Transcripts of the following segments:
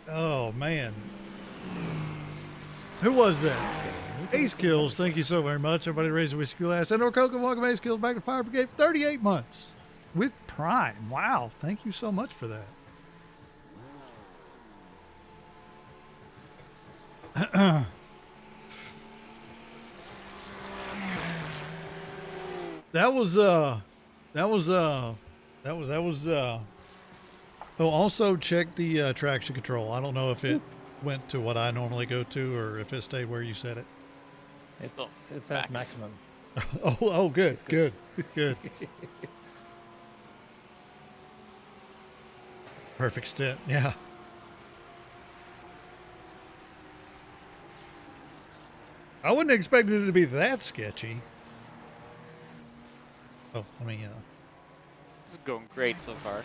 Oh, man. Who was that? Ace Kills, thank you so very much. Everybody raise a whiskey glass. And Coca, welcome Ace Kills back to Fire Brigade for 38 months with Prime. Wow. Thank you so much for that. Oh, also check the traction control. I don't know if it went to what I normally go to or if it stayed where you set it. It's at maximum. Oh, good, good. Perfect stint, yeah. I wasn't expecting it to be that sketchy. Oh, I mean, This is going great so far.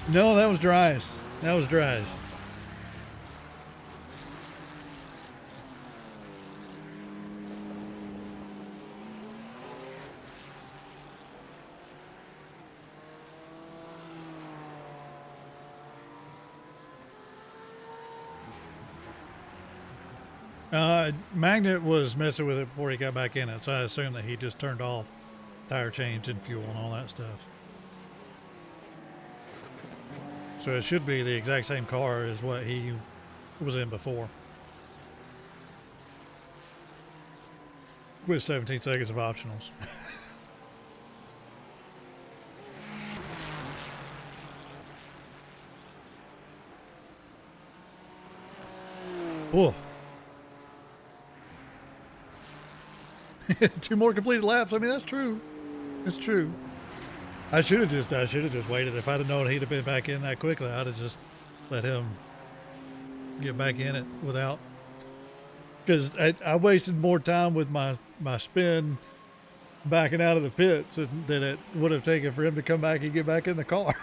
No, that was Dries. That was Dries. Magnet was messing with it before he got back in it, so I assume that he just turned off tire change and fuel and all that stuff. So it should be the exact same car as what he was in before. With 17 seconds of optionals. Whoa. 2 more completed laps. I mean, that's true. It's true. I should have just waited. If I'd have known he'd have been back in that quickly, I'd have just let him get back in it without. Because I wasted more time with my spin backing out of the pits than it would have taken for him to come back and get back in the car.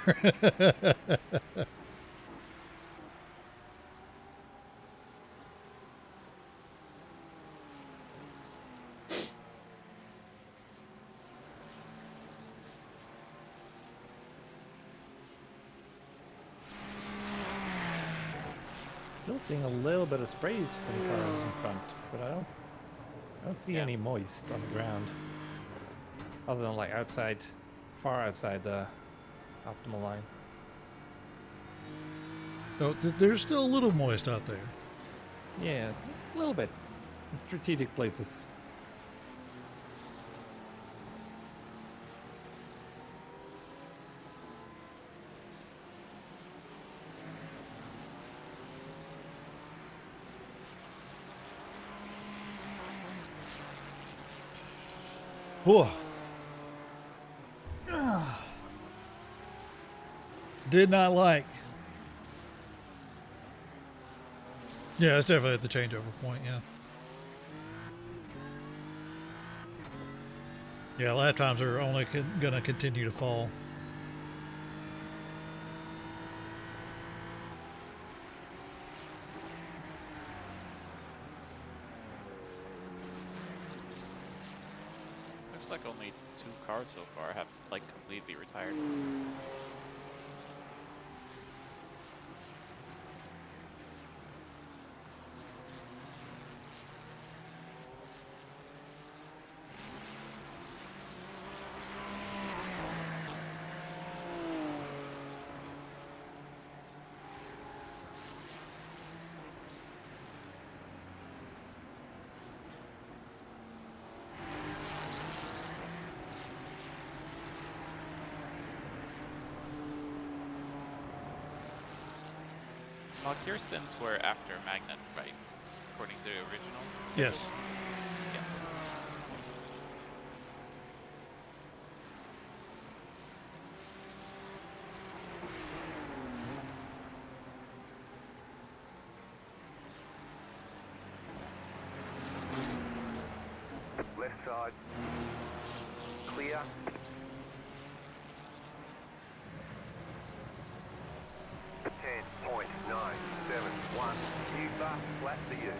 Still seeing a little bit of sprays from the cars in front, but I don't see any moist on the ground. Other than like outside, far outside the optimal line. So there's still a little moist out there. Yeah, a little bit. In strategic places. Whoa. Did not like. Yeah, it's definitely at the changeover point, yeah. Yeah, lap times are only going to continue to fall. Looks like only 2 cars so far have like completely retired. Your stints were after Magnet, right? According to the original schedule? Yes. Yeah. Left side. Clear. 10.971. Flat for you.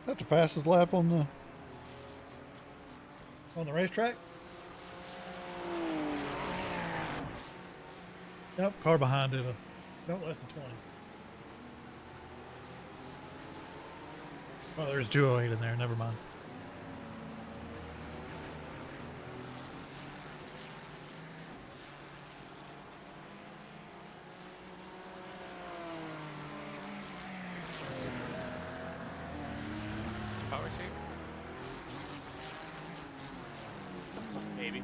That's the fastest lap on the racetrack. Yep, car behind it. No, less than 20. Oh, there's 208 in there. Never mind. Is Powers here? Maybe.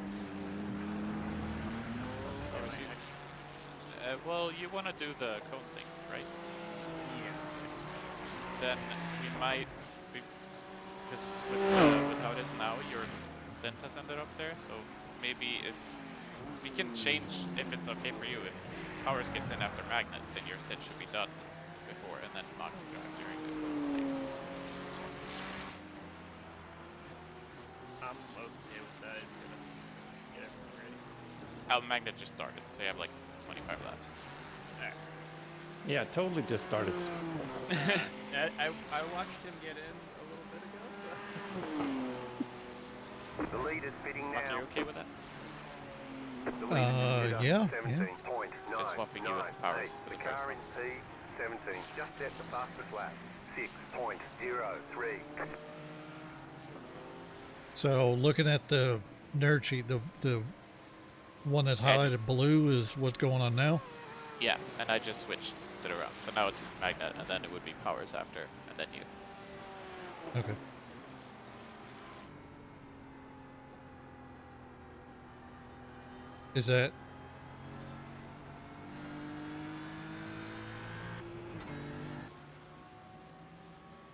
Powers here? Well, you want to do the cone thing, right? Yes. Then we might, because with how it is now, your stint has ended up there. So maybe if we can change, if it's okay for you, if Powers gets in after Magnet, then your stint should be done before, and then Mach can drive during the cone thing. I'm okay with that. He's gonna get everything ready. Magnet just started, so you have like 25 laps. Alright. Yeah, totally just started. I watched him get in a little bit ago, so. The lead is fitting Mach, now. you okay with that? The lead is yeah, 17.998. Just swapping you with Powers for The the car first in P17 just set the fastest lap. 6.03. So looking at the nerd sheet, the one that's highlighted blue is what's going on now. Yeah, and I just switched it around. So now it's Magnet, and then it would be Powers after, and then you. Okay. Is that?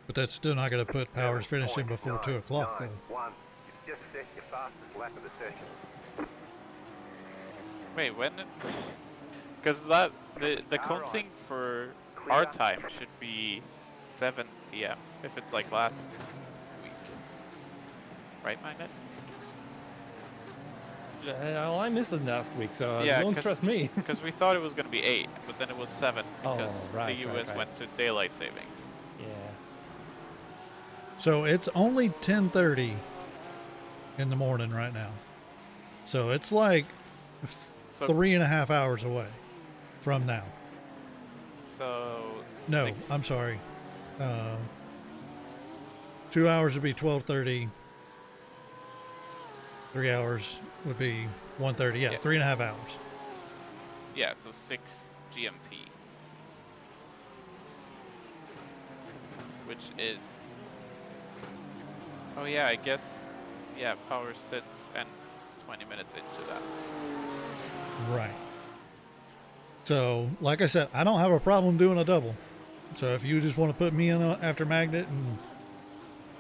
But that's still not going to put Powers finishing before 2 o'clock, though. 7.991. You've just set your fastest lap of the session. Wait, when? Because the cone Alright. thing for Clear. our time should be 7 p.m. if it's like last week, right, Magnet? Well, I missed it last week, so Yeah, don't 'cause- trust me. Because we thought it was gonna be 8, but then it was 7 Oh, because right, the right, U.S. right. went to daylight savings. Yeah. So it's only 10:30 in the morning right now. So it's like So 3.5 hours away from now. so No, 6 I'm sorry. 2 hours would be 12:30. 3 hours would be 1:30. Yeah, Yeah. 3.5 hours. Yeah, so 6 GMT, which is. Oh yeah, I guess. Yeah, power stints ends 20 minutes into that. Right. So, like I said, I don't have a problem doing a double. So if you just want to put me in after Magnet and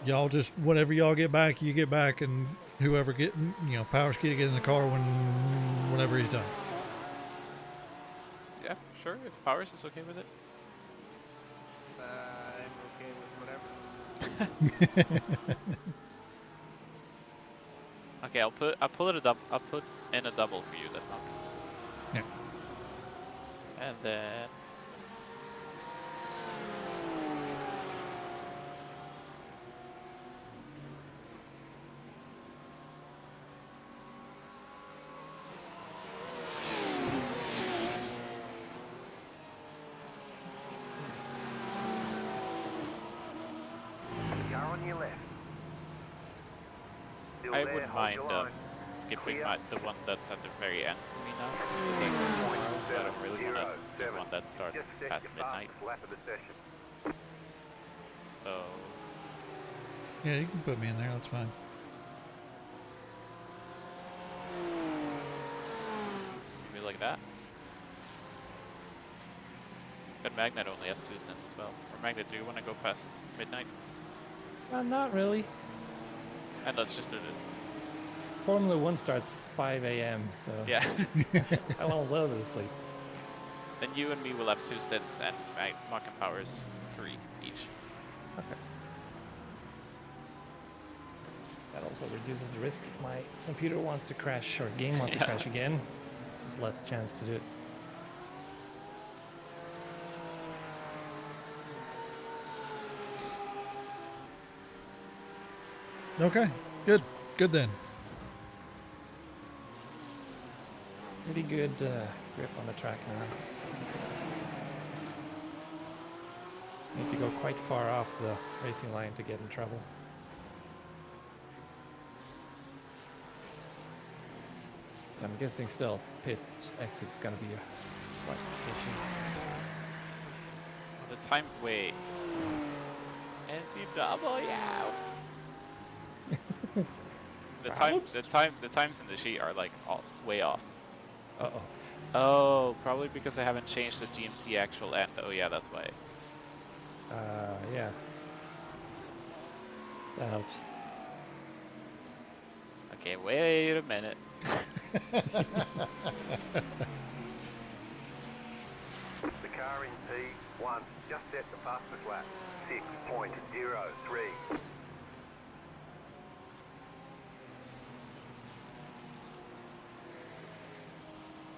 y'all just whenever y'all get back, you get back, and whoever Powers get in the car whenever he's done. Yeah, sure. If Powers is okay with it. I'm okay with whatever. Okay, I'll put in a double for you then. Mark. Yeah. And then. Car on your left. Still I there, wouldn't hold mind your line. skipping Clear. the one that's at the very end for me now. Because I go tomorrow, so I don't really want to do one that starts Just set past your midnight. fastest lap of the session. So Yeah, you can put me in there. That's fine. maybe like that. But Magnet only has 2 stints as well. Or Magnet, do you want to go past midnight? Not really. And let's just do this. Formula 1 starts 5 a.m., so Yeah. I want a little bit of sleep. Then you and me will have 2 stints, and Mach and Powers 3 each. Okay. That also reduces the risk if my computer wants to crash or game wants to Yeah. crash again. Just less chance to do it. Okay, good. Good then. Pretty good grip on the track now. Need to go quite far off the racing line to get in trouble. I'm guessing still pit exit's gonna be a slight issue. The time. Wait. NCW. The times in the sheet are like all way off. Uh-oh. Oh, probably because I haven't changed the GMT actual end. Oh yeah, that's why. Yeah. That helps. Okay, wait a minute. The car in P1 just set the fastest lap. 6.03.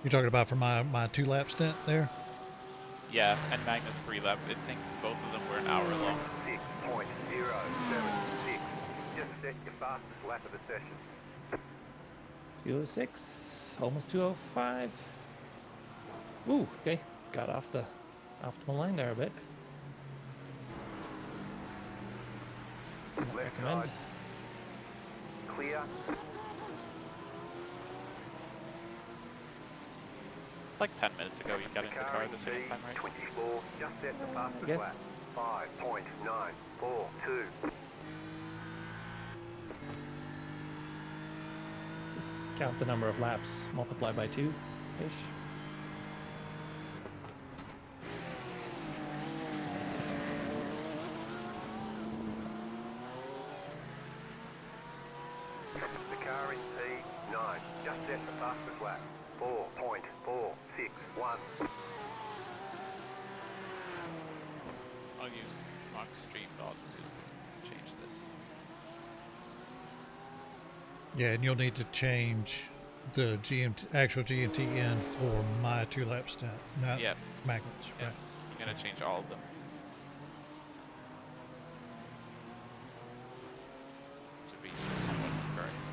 You're talking about for my 2-lap stint there? Yeah, and Magnus 3-lap. It thinks both of them were an hour long. 6.076. Just set your fastest lap of the session. 206, almost 205. Ooh, okay. Got off the optimal line there a bit. Left Recommend. side. Clear. It's like 10 minutes ago you got in the car the second time, right? 24. Just set the fastest Yes. lap. 5.942. Count the number of laps, multiply by 2-ish. The car in P9 just set the fastest lap. 4.461. I'll use Mark Streamlog to change this. Yeah, and you'll need to change the actual GMT in for my 2-lap stint, not Yeah. Magnus. Yeah. Right. I'm gonna change all of them. To be somewhat correct.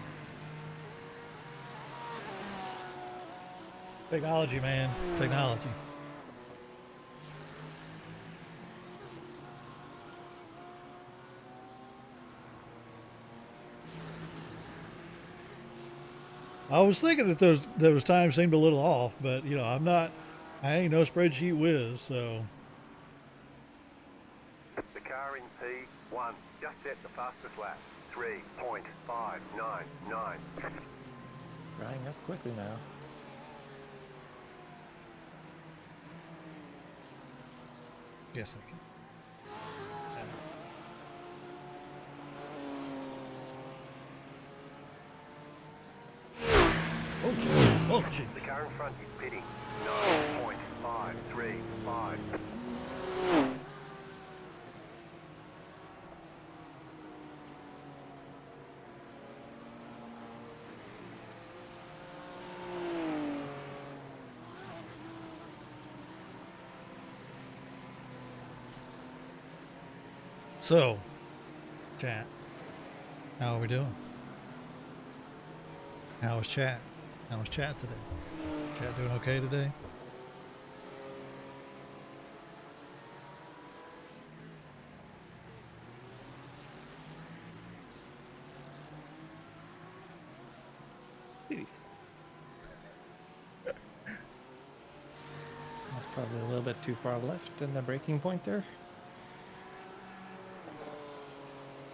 Technology, man. Technology. I was thinking that those times seemed a little off, but you know, I ain't no spreadsheet whiz, so The car in P1 just set the fastest lap. 3.599. Drying up quickly now. yes, I can. Oh jeez. Oh The jeez. car in front is pitting. 9.535. So, chat. How are we doing? How was chat? How was chat today? Chat doing okay today? Beauties. That's probably a little bit too far left in the braking point there.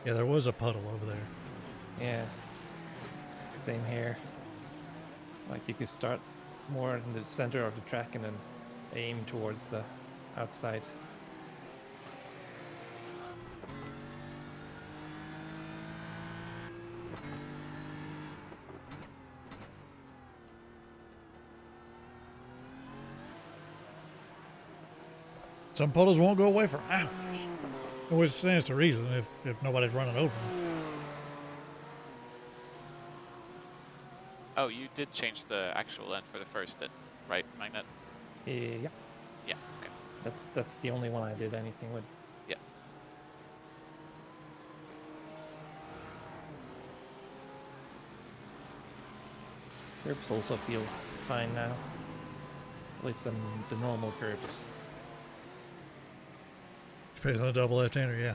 Yeah, there was a puddle over there. Yeah. Same here. Like you could start more in the center of the track and then aim towards the outside. Some puddles won't go away for hours. Which stands to reason if nobody's running over them. Oh, you did change the actual end for the first stint, right, Magnet? Yeah. Yeah, okay. That's the only one I did anything with. Yeah. Curbs also feel fine now. At least the normal curbs. Depends on a double left-hander, yeah.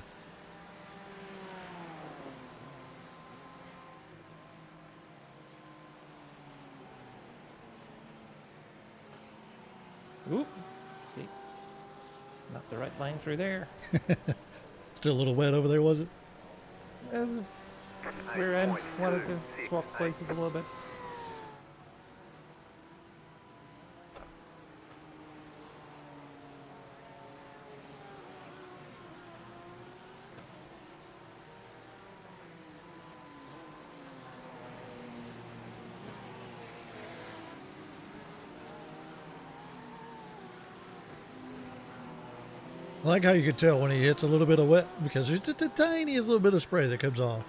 Oop. See? Not the right line through there. Still a little wet over there, was it? As if rear end wanted to swap places a little bit. I like how you can tell when he hits a little bit of wet because there's just the tiniest little bit of spray that comes off.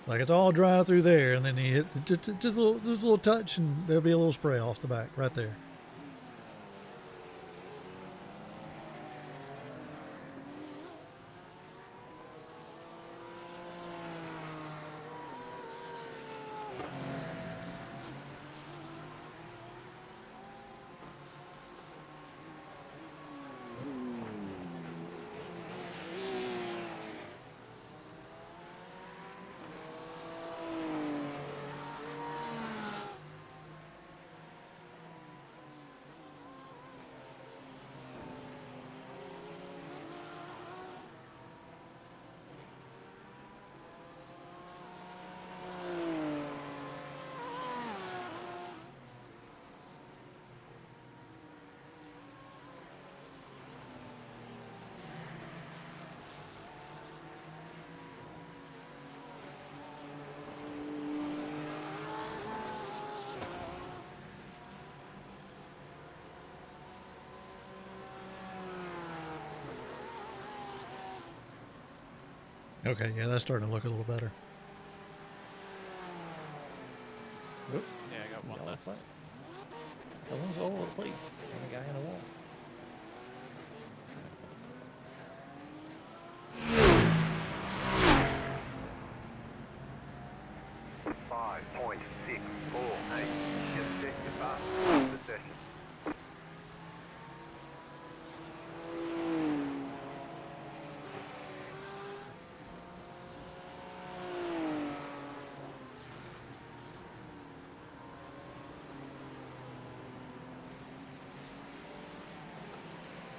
Like it's all dry through there, and then he hit just a little touch, and there'll be a little spray off the back right there. Okay, yeah, that's starting to look a little better. Oop. Yeah, I got one Yellow left. flag. That one's all over the place. And a guy in a wall. Five point six four eight. Just set your fastest the session.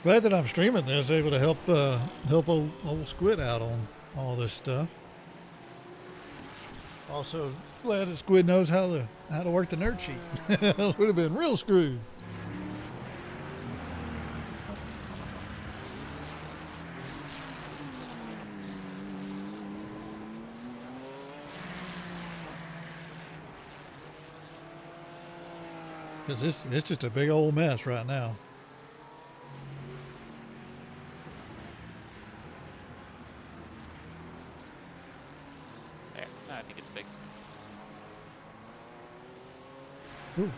Glad that I'm streaming this, able to help old Squid out on all this stuff. Also, glad that Squid knows how to work the nerd sheet. Else would have been real screwed. Because it's just a big old mess right now. There. No, I think it's fixed. Ooh.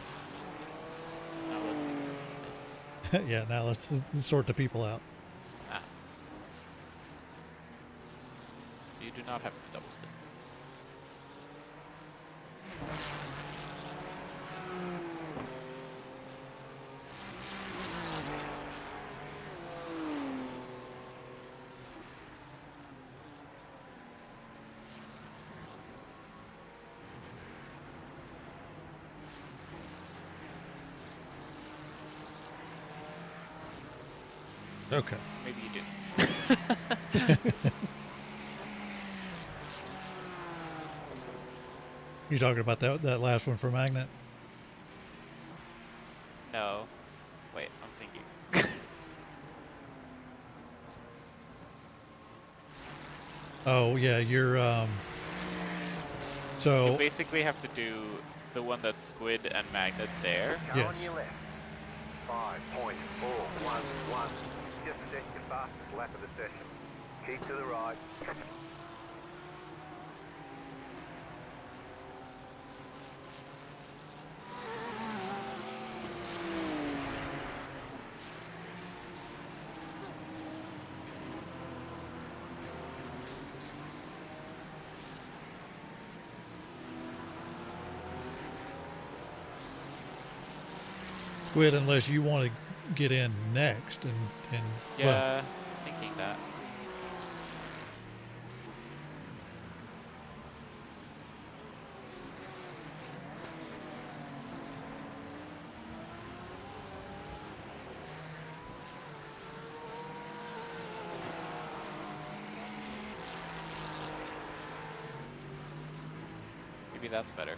Now let's see. Yeah, now let's sort the people out. Ah. So you do not have to double stint. Okay. Maybe you do. You talking about that last one for Magnet? No. Wait, I'm thinking. Oh yeah, you're You so basically have to do the one that's Squid and Magnet there. Go Yes. on your left. 5.411. Just set your fastest lap of the session. Keep to the right. Squid, unless you want to get in next and well, Yeah, thinking that. Maybe that's better.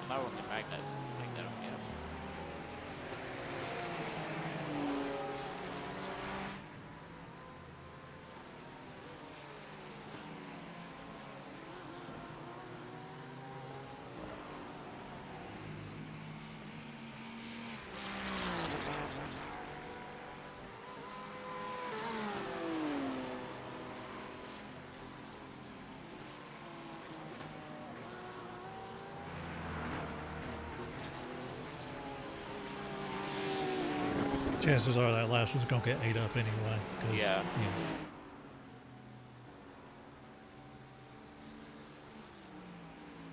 Now only magnet, yes. chances are that last one's gonna get ate up anyway. 'Cause, Yeah. You know,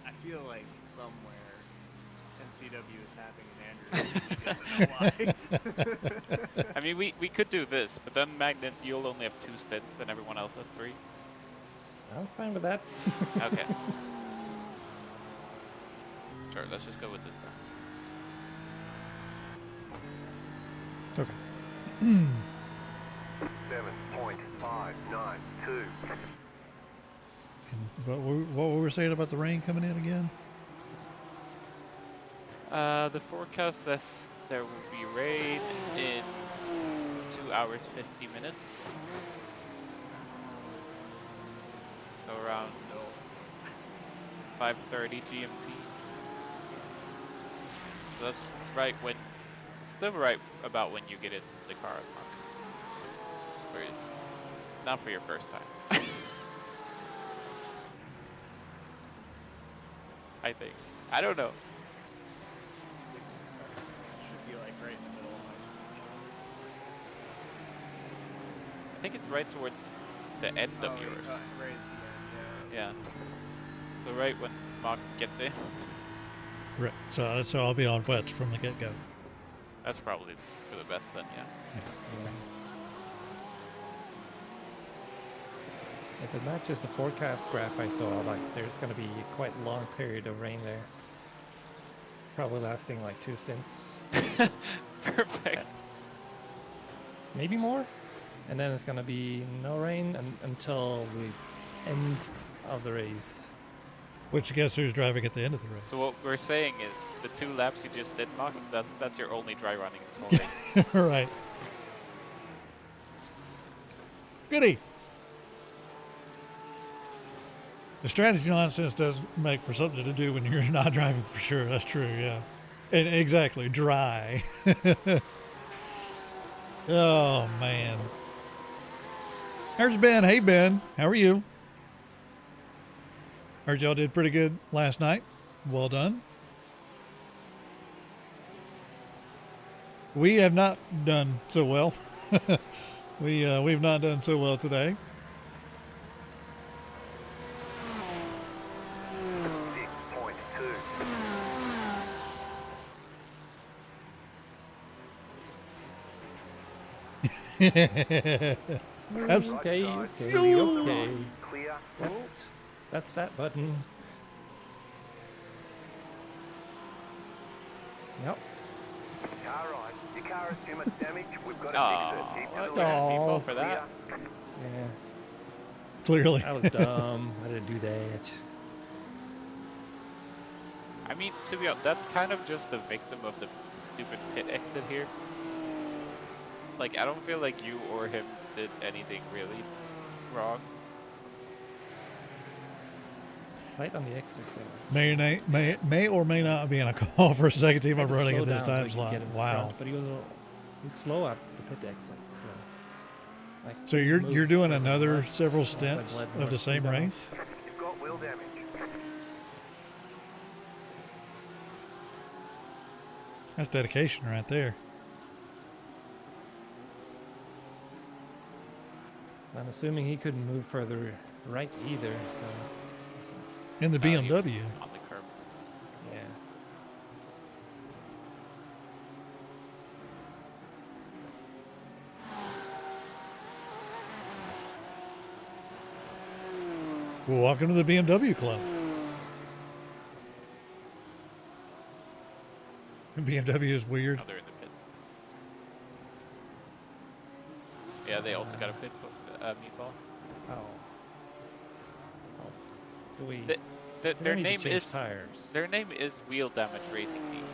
I feel like somewhere NCW is having an Andrews. We just know why. I mean, we could do this, but then Magnet, you'll only have 2 stints and everyone else has 3. I'm fine with that. Okay. Sure, let's just go with this then. okay. 7.592. And what were we saying about the rain coming in again? The forecast says there will be rain in 2 hours 50 minutes. So around 5:30 GMT. So that's right when, still right about when you get in the car, Mark. Not for your first time. I think. I don't know. Should be like right in the middle of my I think it's right towards the end of yours. Right at the end, Yeah. So right when Mark gets in. Right. So I'll be on wets from the get go. That's probably for the best then, yeah. Yeah. If it matches the forecast graph I saw, like there's going to be quite a long period of rain there. Probably lasting like 2 stints, Perfect. maybe more. And then it's going to be no rain until the end of the race. Which guess who's driving at the end of the race? So what we're saying is the 2 laps you just did, Mark, that's your only dry running this whole race. Right. Goody. The strategy nonsense does make for something to do when you're not driving for sure. That's true, yeah. And exactly, dry. Oh, man. There's Ben. Hey, Ben. How are you? Heard y'all did pretty good last night. Well done. We have not done so well. We've not done so well today. 6.2. Okay, side. okay. Clear. That's that button. Yep. Car right. Your car has too much damage. We've got to Aw, fix it. Keep to the okay, left. people for that. Yeah, Clearly. I was dumb. I didn't do that. I mean, to be honest, that's kind of just the victim of the stupid pit exit here. Like, I don't feel like you or him did anything really wrong. It's tight on the exit though. May or may not be in a call for a second team. I'm Tried to running slow at this down so time he could slot. get in Wow. front, but he's slow at the pit exit. So, like, So you're move doing further another left, several once I stints bled of more the same speed off. race? You've got wheel damage. That's dedication right there. I'm assuming he couldn't move further right either. So In the No, he was BMW. on the curb. Yeah. Well, welcome to the BMW club. BMW is weird. Oh, they're in the pits. Yeah, they also got a pit meatball. Oh. Oh. Do we? The, we their need to name change is tires. their name is Wheel Damage Racing Team. Do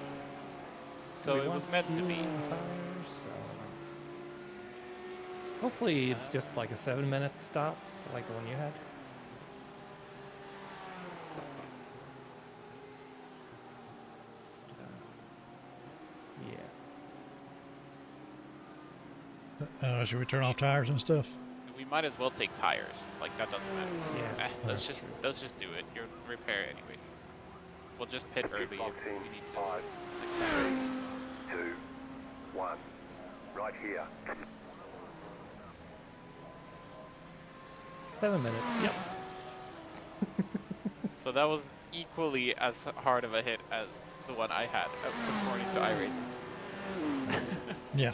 So we it was want meant to fuel be. and tires. Hopefully, it's just like a 7-minute stop, like the one you had. Yeah. Should we turn off tires and stuff? We might as well take tires. Like that doesn't matter. Yeah. Let's That's just do it. You'll repair it anyways. We'll just pit early if Box we in need to. 5, Next time. 3, 2, 1. Right here. 7 minutes. Yep. So that was equally as hard of a hit as the one I had, according to iRacing. Yeah.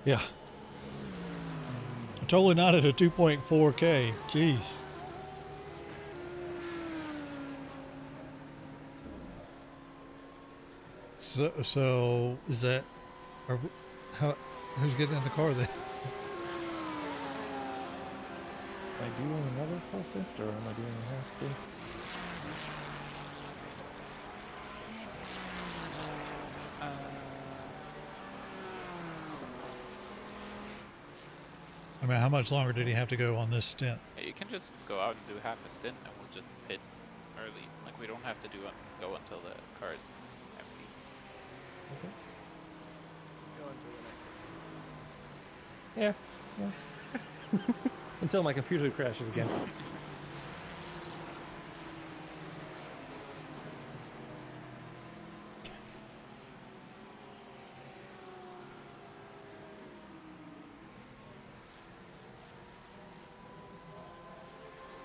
Yeah. Totally not at a 2.4K. Jeez. So is that? Who's getting in the car then? Am I doing another full stint, or am I doing a half stint? I mean, how much longer did he have to go on this stint? Yeah, you can just go out and do half a stint, and we'll just pit early. Like we don't have to go until the car is empty. Okay. Just go into the next. Yeah. Until my computer crashes again.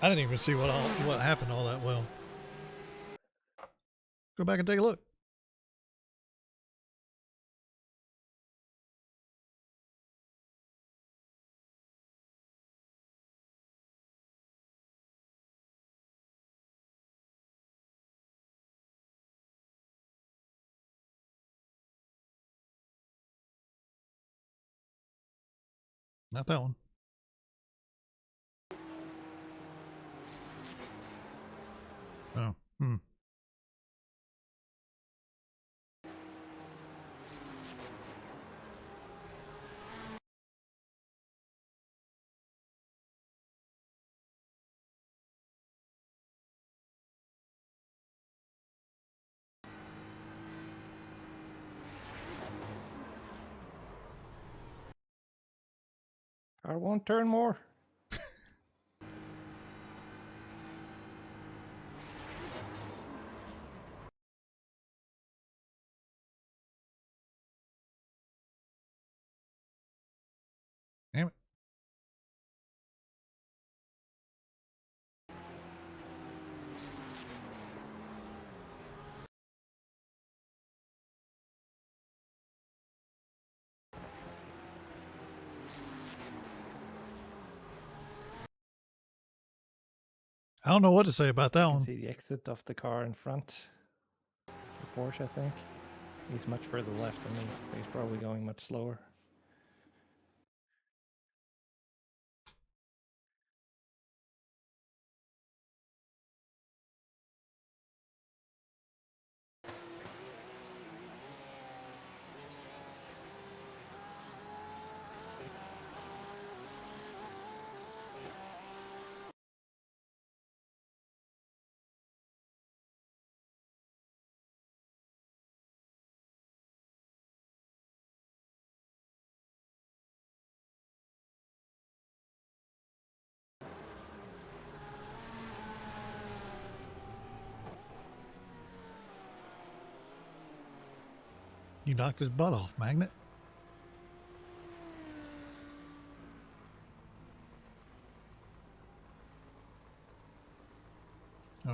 I didn't even see what happened all that well. Go back and take a look. Not that one. Oh. Car won't turn more. Damn it. I don't know what to say about that You can one. see the exit of the car in front. The Porsche, I think. He's much further left than me. But he's probably going much slower. You knocked his butt off, Magnet.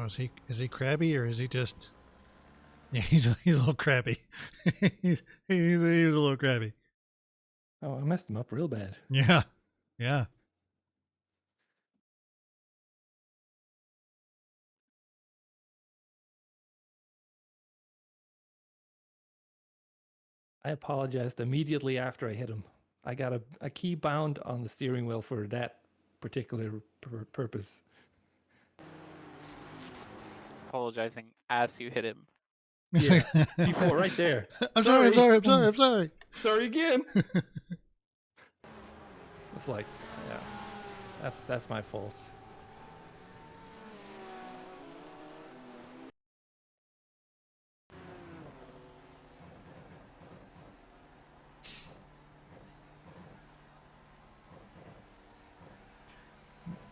know. Is he crabby or is he just? Yeah, he's a little crabby. He was a little crabby. Oh, I messed him up real bad. Yeah, yeah. I apologized immediately after I hit him. I got a key bound on the steering wheel for that particular purpose. Apologizing as you hit him. Yeah, before right there. I'm sorry. Sorry again. It's like, yeah, that's my fault.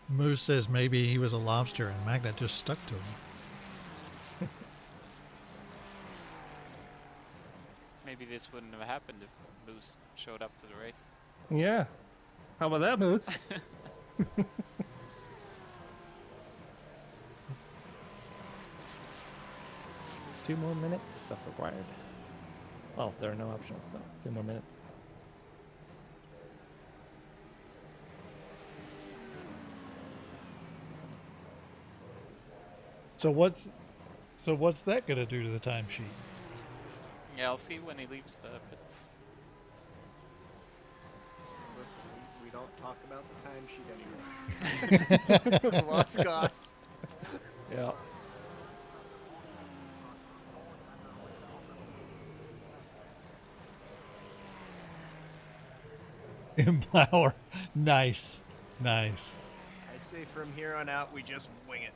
Moose says maybe he was a lobster and Magnet just stuck to him. Maybe this wouldn't have happened if Moose showed up to the race. Yeah. How about that, Moose? 2 more minutes of required. Well, there are no options, so 2 more minutes. So what's that gonna do to the timesheet? Yeah, I'll see when he leaves the pits. Listen, we don't talk about the timesheet anymore. It's a lost cause. Yeah. Empower. Nice. I say from here on out, we just wing it.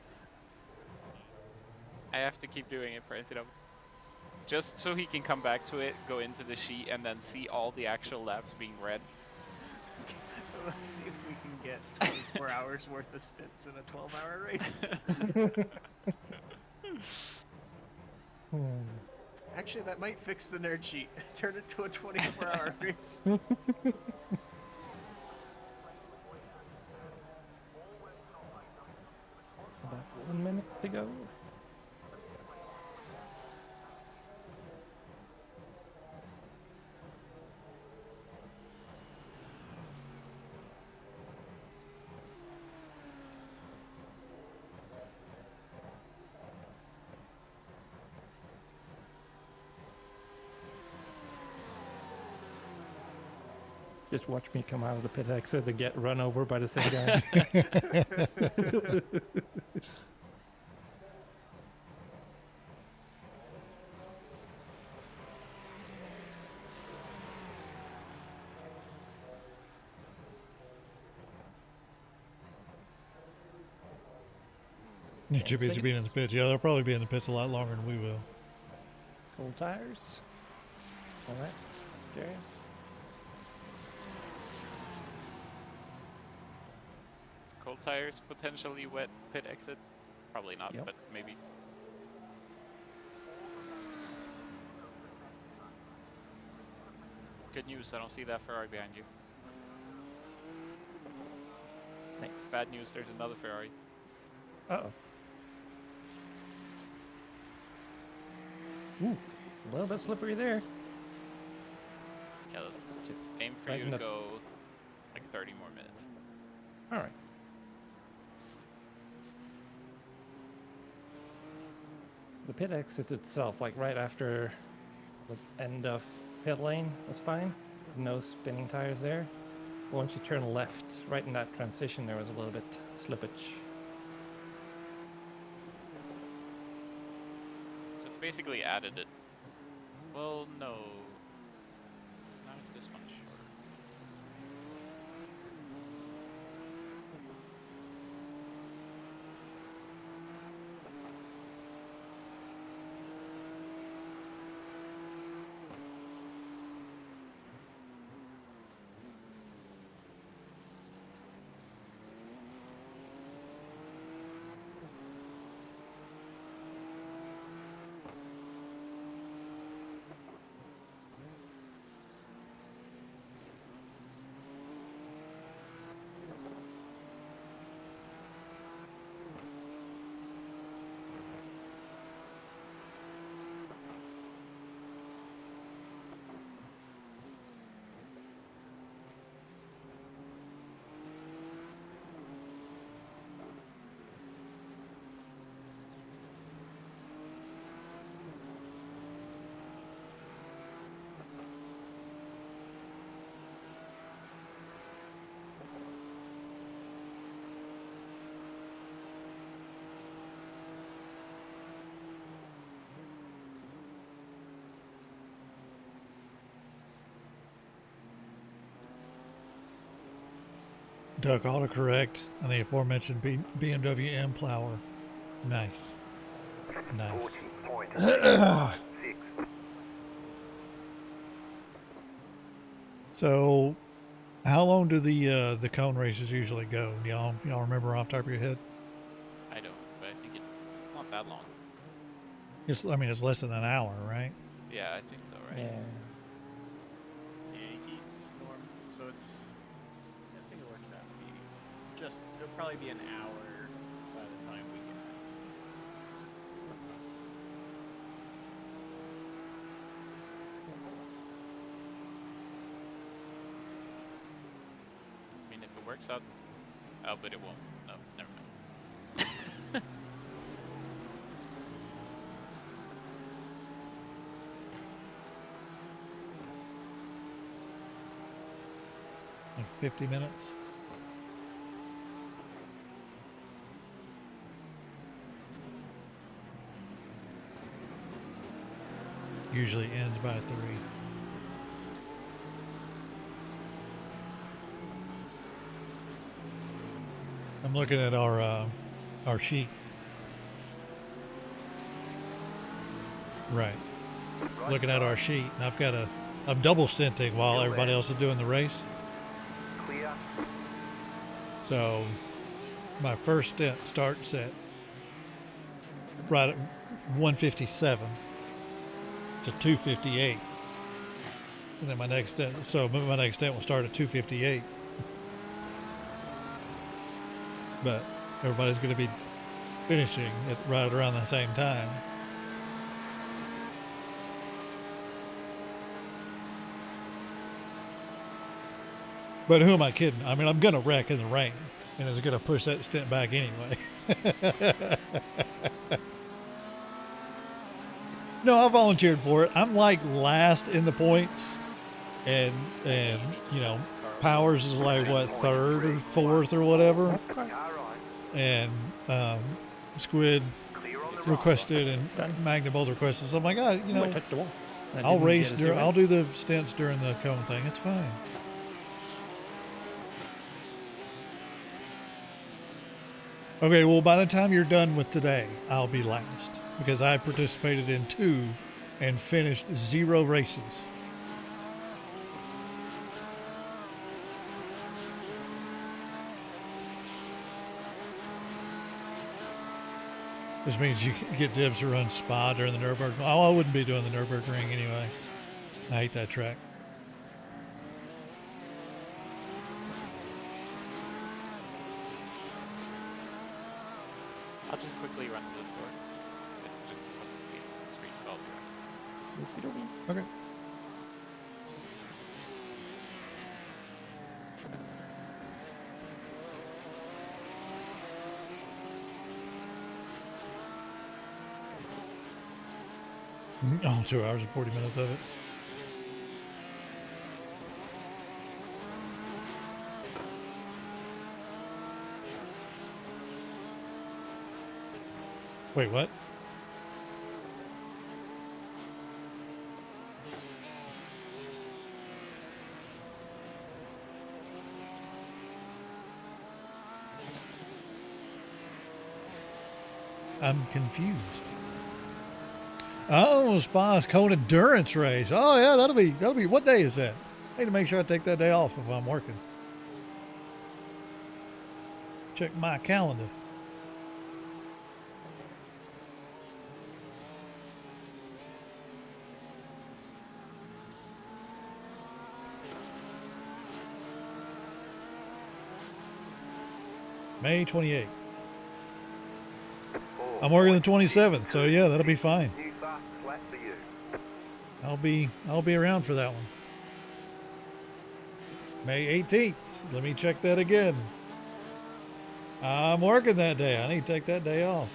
I have to keep doing it for NCW. Just so he can come back to it, go into the sheet, and then see all the actual laps being read. Let's see if we can get 24 hours worth of stints in a 12-hour race. Actually, that might fix the nerd sheet. Turn it to a 24-hour race. About 1 minute to go. Just watch me come out of the pit exit and get run over by the same guy. You're too busy being in the pits. Yeah, they'll probably be in the pits a lot longer than we will. Cold tires. All right, Darius. Cold tires, potentially wet pit exit. Probably not, Yep. but maybe. Good news, I don't see that Ferrari behind you. Nice. Bad news, there's another Ferrari. Uh-oh. Ooh, a little bit slippery there. Okay, let's Just aim for right you in to the- go like 30 more minutes. All right. The pit exit itself, like right after the end of pit lane, was fine. No spinning tires there. But once you turn left, right in that transition, there was a little bit slippage. So it's basically added it. Well, no. Now is this one shorter? Duck autocorrect on the aforementioned BMW M Plower. Nice. Nice. 40.6. So, how long do the cone races usually go? Y'all remember off the top of your head? I don't, but I think it's not that long. I mean, it's less than an hour, right? Yeah, I think so, right? Yeah. Yeah, he heats norm, so it's. I think it works out to be just. It'll probably be an hour by the time we get back. I mean, if it works out, oh, but it won't. No, never mind. Like 50 minutes. Usually ends by 3. I'm looking at our sheet. Right. Looking at our sheet, and I'm double stinting while everybody else is doing the race. Clear. So my first stint starts at right at 157 to 258. And then my next stint will start at 258. But everybody's going to be finishing at right around the same time. But who am I kidding? I mean, I'm going to wreck in the rain, and it's going to push that stint back anyway. No, I volunteered for it. I'm like last in the points, and you know, Powers is like what, third or fourth or whatever, All right. and Squid Clear on the right. requested and Magna both requested. So I'm like, you Oh, I know, touched the wall. That I'll didn't race. get us I'll do erased. the stints during the cone thing. It's fine. Okay, well, by the time you're done with today, I'll be last because I participated in 2 and finished 0 races. This means you can get dibs to run Spa during the Nürburgring. Oh, I wouldn't be doing the Nürburgring anyway. I hate that track. I'll just quickly run to the store. It's just across the street, so I'll be right. Okay. Oh, 2 hours and 40 minutes of it. Wait, what? I'm confused. Oh, Spa's Cone Endurance Race. Oh yeah, that'll be. What day is that? I need to make sure I take that day off if I'm working. Check my calendar. May 28th. I'm working the 27th, so yeah, that'll be fine. New fast flat for you. I'll be around for that one. May 18th. Let me check that again. I'm working that day. I need to take that day off.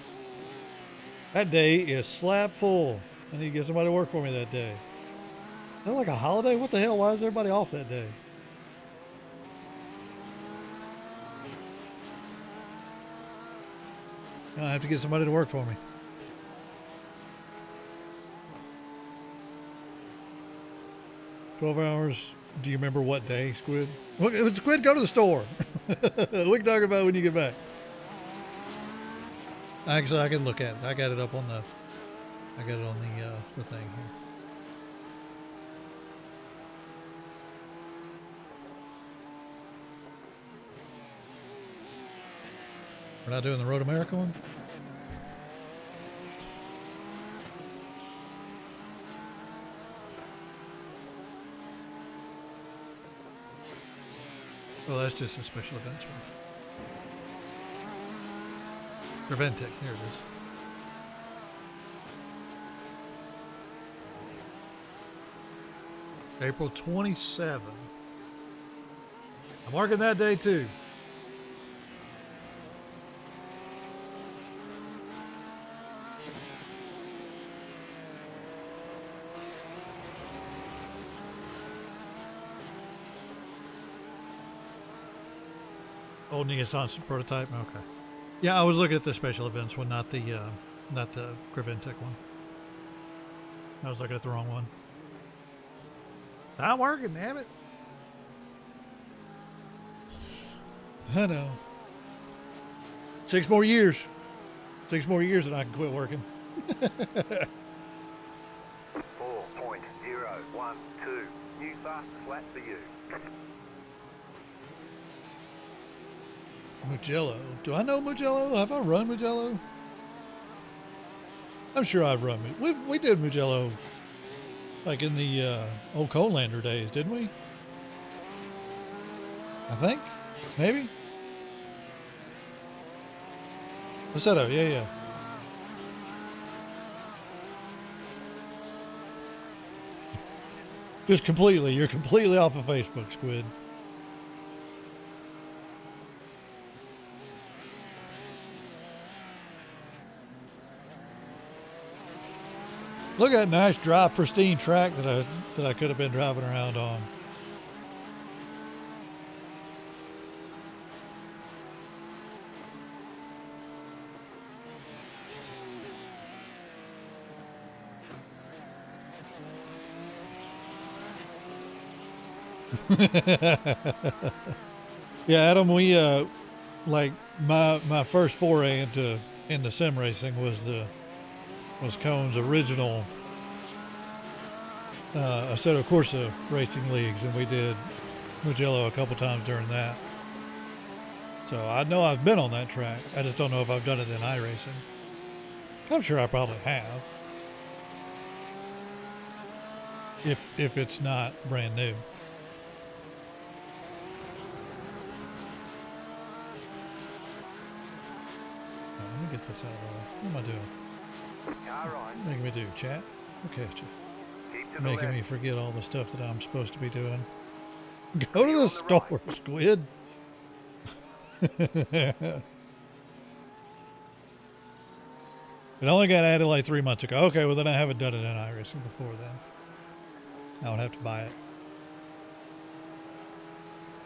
That day is slap full. I need to get somebody to work for me that day. Is that like a holiday? What the hell? Why is everybody off that day? I have to get somebody to work for me. $12 hours. Do you remember what day, Squid? Look, Squid, go to the store. We can talk about it when you get back. Actually, I can look at it. I got it up on the. I got it on the thing here. We're not doing the Road America one? Well, that's just a special events one. Preventec, here it is. April 27. I'm marking that day too. Old Nissan prototype. Okay. Yeah, I was looking at the special events one, not the Preventec one. I was looking at the wrong one. Not working, damn it. I know. 6 more years. 6 more years and I can quit working. 4.012. New fastest lap for you. Mugello. Do I know Mugello? Have I run Mugello? I'm sure I've run it. We did Mugello like in the old Coalander days, didn't we? I think. Maybe. What's that? Yeah. Just completely. You're completely off of Facebook, Squid. Look at that nice, dry, pristine track that I could have been driving around on. Yeah, Adam, we like my first foray into sim racing was Cone's original Assetto Corsa racing leagues, and we did Mugello a couple times during that. So I know I've been on that track. I just don't know if I've done it in iRacing. I'm sure I probably have. If it's not brand new. Let me get this out of the way. What am I doing? Car right. Making me do chat? Okay, you. Keep to the Making left. me forget all the stuff that I'm supposed to be doing. Go to the store, Squid. It only got added like 3 months ago. Okay, well then I haven't done it in iRacing before then. I would have to buy it.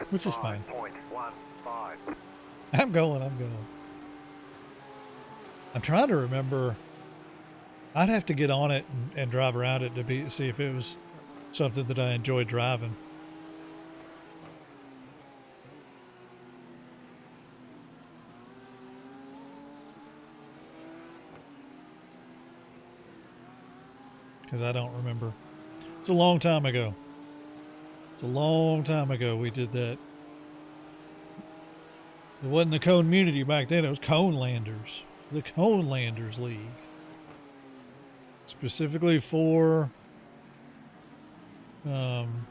Which is fine. 5.15. I'm going. I'm trying to remember. I'd have to get on it and drive around it to see if it was something that I enjoyed driving. Because I don't remember. It's a long time ago. We did that. It wasn't the Cone Community back then. It was Conelanders. The Conelanders League. Specifically for doing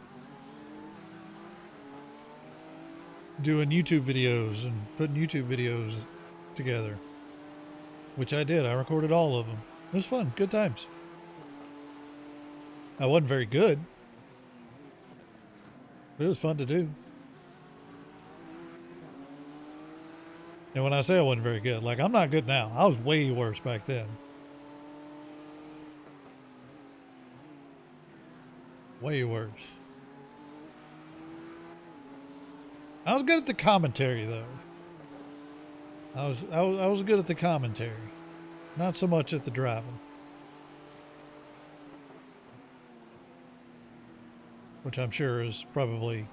YouTube videos and putting YouTube videos together. Which I did. I recorded all of them. It was fun. Good times. I wasn't very good. But it was fun to do. And when I say I wasn't very good, like I'm not good now. I was way worse back then. Way worse. I was good at the commentary though. I was good at the commentary. Not so much at the driving. Which I'm sure is probably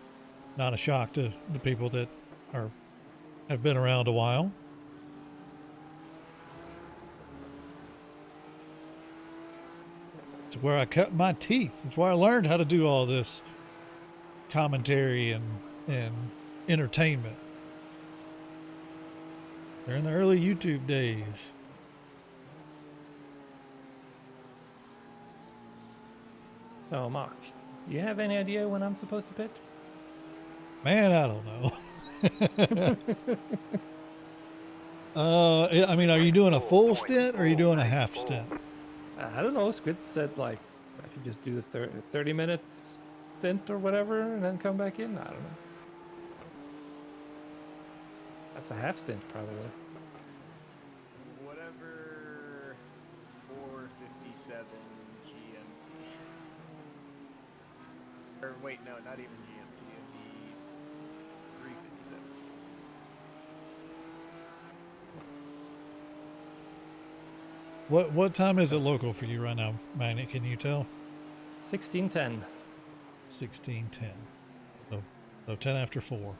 not a shock to the people that are have been around a while. It's where I cut my teeth. It's where I learned how to do all this commentary and entertainment. They're in the early YouTube days. So, Mark, you have any idea when I'm supposed to pit? Man, I don't know. I mean, are you doing a full stint or are you doing a half stint? I don't know. Squid said like I could just do a 30 minutes stint or whatever and then come back in. I don't know. That's a half stint probably. Whatever 4:57 GMT. Or wait, no, not even GMT. It'd be 3:57. What time is it local for you right now, Magnet? Can you tell? 16:10. 16:10. So 10 after 4.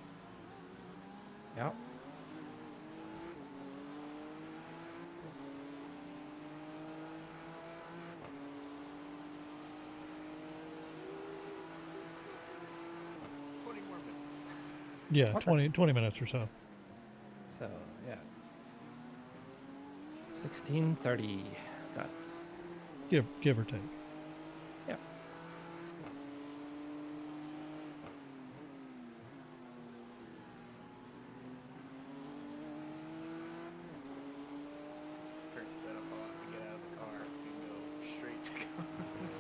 Yeah. Yeah, Okay. 20 minutes or so. So yeah. 16:30. Got it. Give or take. Yeah. Current setup, I'll have to get out of the car and go straight to guns.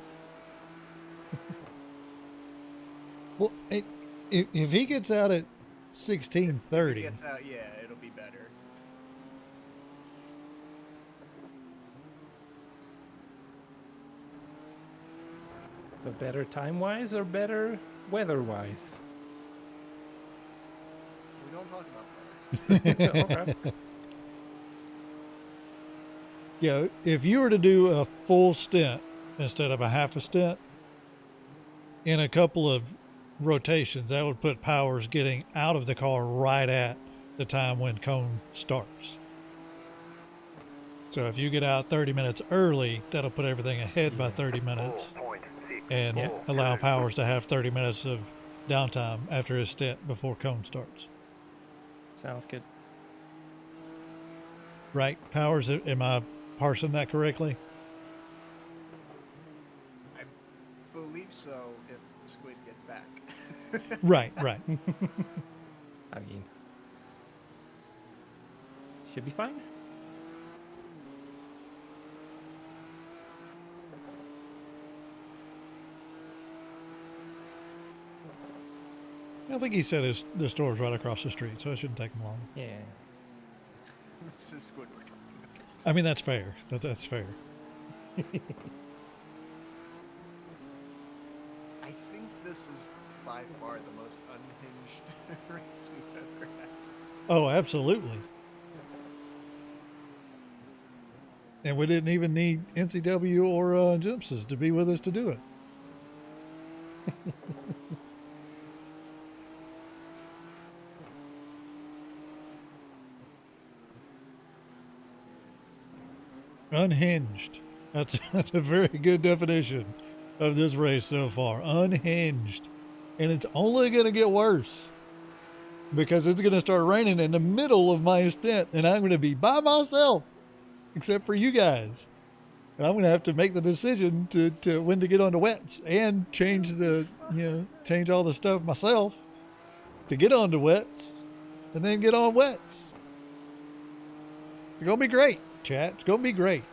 Well, if he gets out at 16:30, If it gets out, yeah, it'll be better. So better time-wise or better weather-wise? We don't talk about that. Okay. yeah, if you were to do a full stint instead of a half a stint in a couple of rotations, that would put Powers getting out of the car right at the time when cone starts. So if you get out 30 minutes early, that'll put everything ahead by 30 minutes and Yeah. allow Powers to have 30 minutes of downtime after his stint before cone starts. Sounds good. Right, Powers? Am I parsing that correctly? I believe so if Squid gets back. Right. I mean, should be fine. I think he said the store's right across the street, so it shouldn't take him long. Yeah. This is Squid we're talking about. I mean, that's fair. That's fair. I think this is by far the most unhinged race we've ever had. Oh, absolutely. And we didn't even need NCW or Gypsies to be with us to do it. Unhinged. That's a very good definition of this race so far. Unhinged. And it's only going to get worse because it's going to start raining in the middle of my stint and I'm going to be by myself except for you guys. And I'm going to have to make the decision to when to get onto wets and change all the stuff myself to get onto wets and then get on wets. It's going to be great, chat. It's going to be great.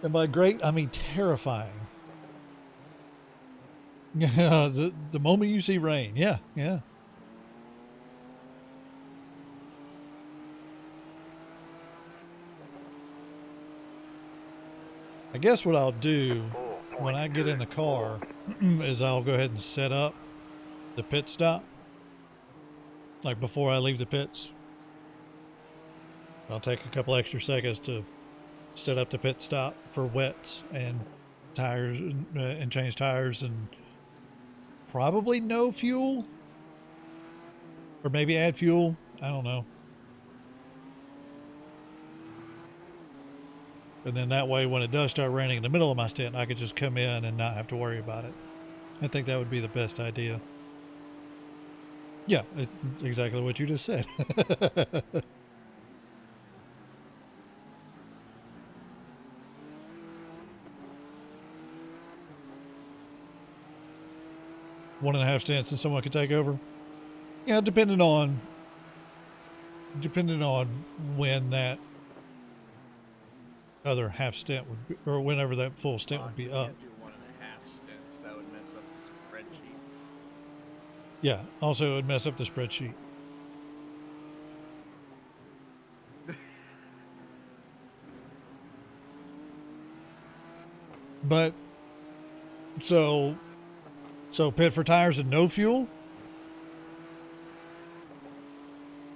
And by great, I mean terrifying. Yeah, the moment you see rain. Yeah. I guess what I'll do when I get in the car is I'll go ahead and set up the pit stop. Like before I leave the pits. I'll take a couple extra seconds to set up the pit stop for wets and tires and change tires and probably no fuel. Or maybe add fuel. I don't know. And then that way, when it does start raining in the middle of my stint, I could just come in and not have to worry about it. I think that would be the best idea. Yeah, it's exactly what you just said. One and a half stints and someone could take over. Yeah, depending on when that other half stint would be, or whenever that full stint would be You up. can't do 1.5 stints. That would mess up the spreadsheet. Yeah, also it would mess up the spreadsheet. But so pit for tires and no fuel,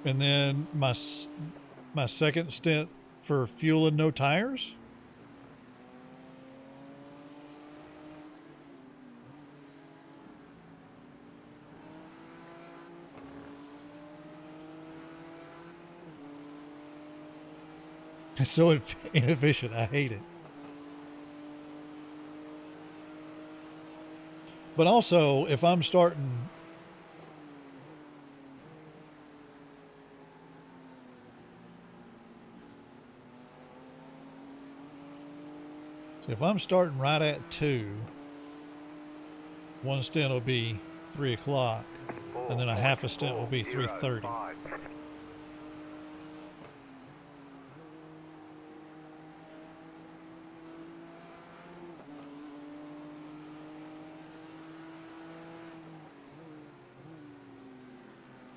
and then my second stint for fuel and no tires. It's so inefficient. I hate it. But also, if I'm starting, so if I'm starting right at 2, one stint will be 3 o'clock, and then a half a stint will be 3:30. 4.05.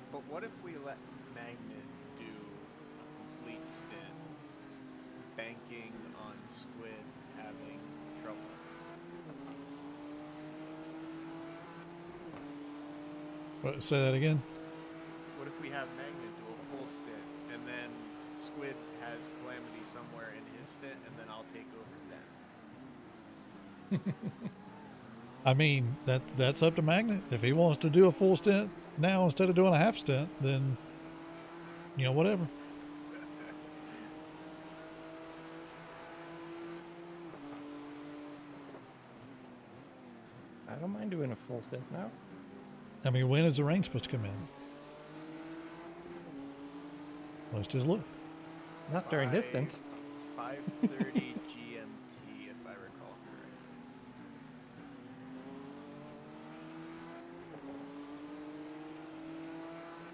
But what if we let Magnet do a complete stint, banking on Squid having trouble? What, say that again? What if we have Magnet do a full stint, and then Squid has Calamity somewhere in his stint, and then I'll take over then? I mean, that's up to Magnet. If he wants to do a full stint now instead of doing a half stint, then, you know, whatever. I don't mind doing a full stint now. I mean, when is the rain supposed to come in? Let's just look. Not during this stint. 5:30 GMT, if I recall correctly.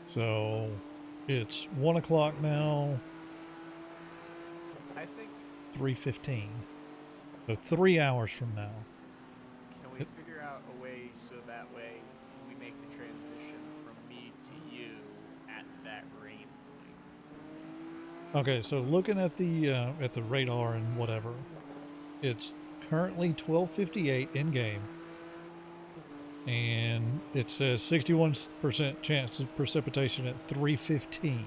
So it's 1 o'clock now, I think, 3:15. So 3 hours from now. can we figure out a way so that way we make the transition from me to you at that rain point? Okay, so looking at the radar and whatever, it's currently 12:58 in game, and it says 61% chance of precipitation at 3:15.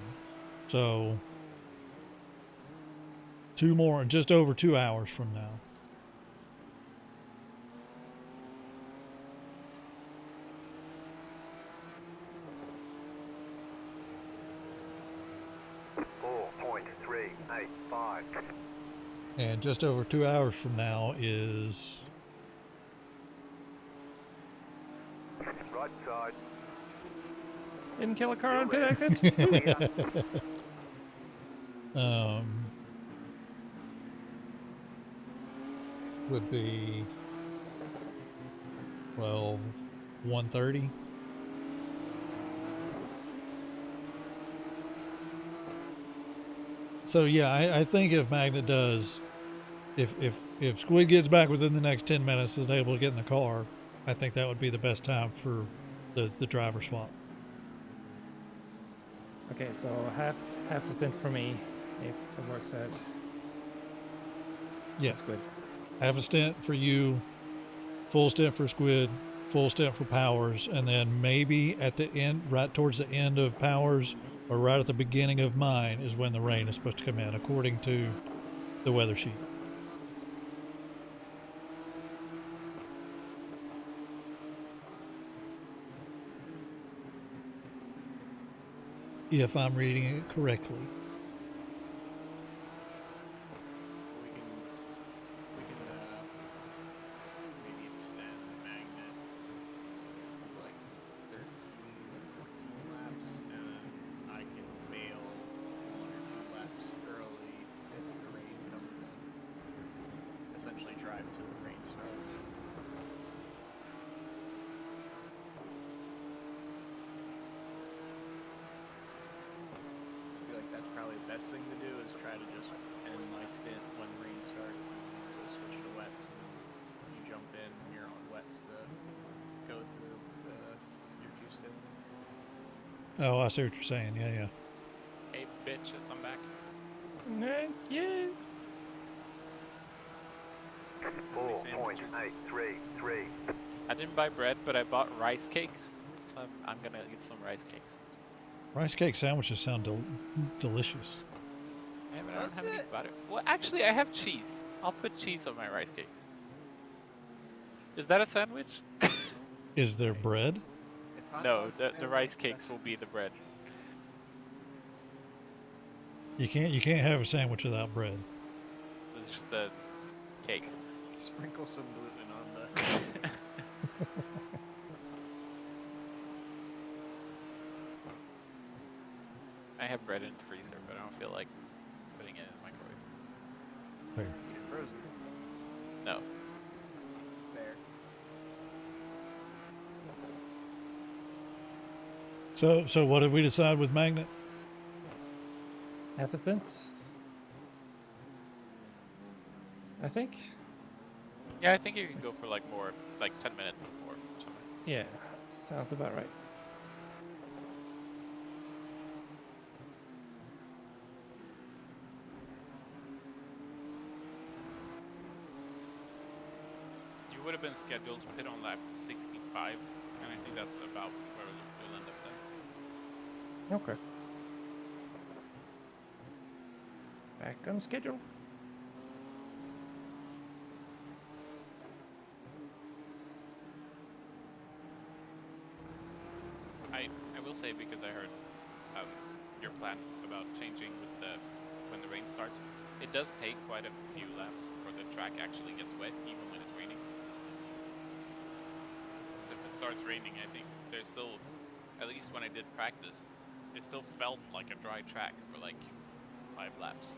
So just over 2 hours from now. And just over 2 hours from now is Right side. Didn't kill a car on pit exit. would be, well, 1:30. So yeah, I think if Magnet does, if Squid gets back within the next 10 minutes and is able to get in the car, I think that would be the best time for the driver swap. Okay, so half a stint for me, if it works out. Yeah, That's good. half a stint for you, full stint for Squid, full stint for Powers, and then maybe at the end, right towards the end of Powers, or right at the beginning of mine, is when the rain is supposed to come in, according to the weather sheet. if I'm reading it correctly. We can maybe extend magnets like 13 or 14 laps, and then I can bail 1 or 2 laps early if the rain comes in. Essentially, drive till the rain starts. I feel like that's probably the best thing to do is try to just end my stint when the rain starts and we'll switch to wets and you jump in when you're on wets to go through your 2 stints. Oh, I see what you're saying. Yeah, yeah. Hey, bitches, I'm back. Yeah. 4.833. I didn't buy bread, but I bought rice cakes. So I'm gonna get some rice cakes. Rice cake sandwiches sound delicious. Yeah, but I don't Does have any it? butter. Well, actually, I have cheese. I'll put cheese on my rice cakes. Is that a sandwich? Is there bread? If hot No, dog's the rice sandwich, cakes that's- will be the bread. You can't have a sandwich without bread. So it's just a cake. Sprinkle some gluten on the. I have bread in the freezer, but I don't feel like putting it in the microwave. Fair. Eat it frozen. No. Fair. So what did we decide with magnet? Half a stint. I think. Yeah, I think you can go for like more, like 10 minutes or something. Yeah, sounds about right. You would have been scheduled to pit on lap 65, and I think that's about where you'll end up then. Okay. Back on schedule. I will say, because I heard your plan about changing with when the rain starts, it does take quite a few laps before the track actually gets wet, even when it's raining. So if it starts raining, I think there's still, at least when I did practice, it still felt like a dry track for like 5 laps.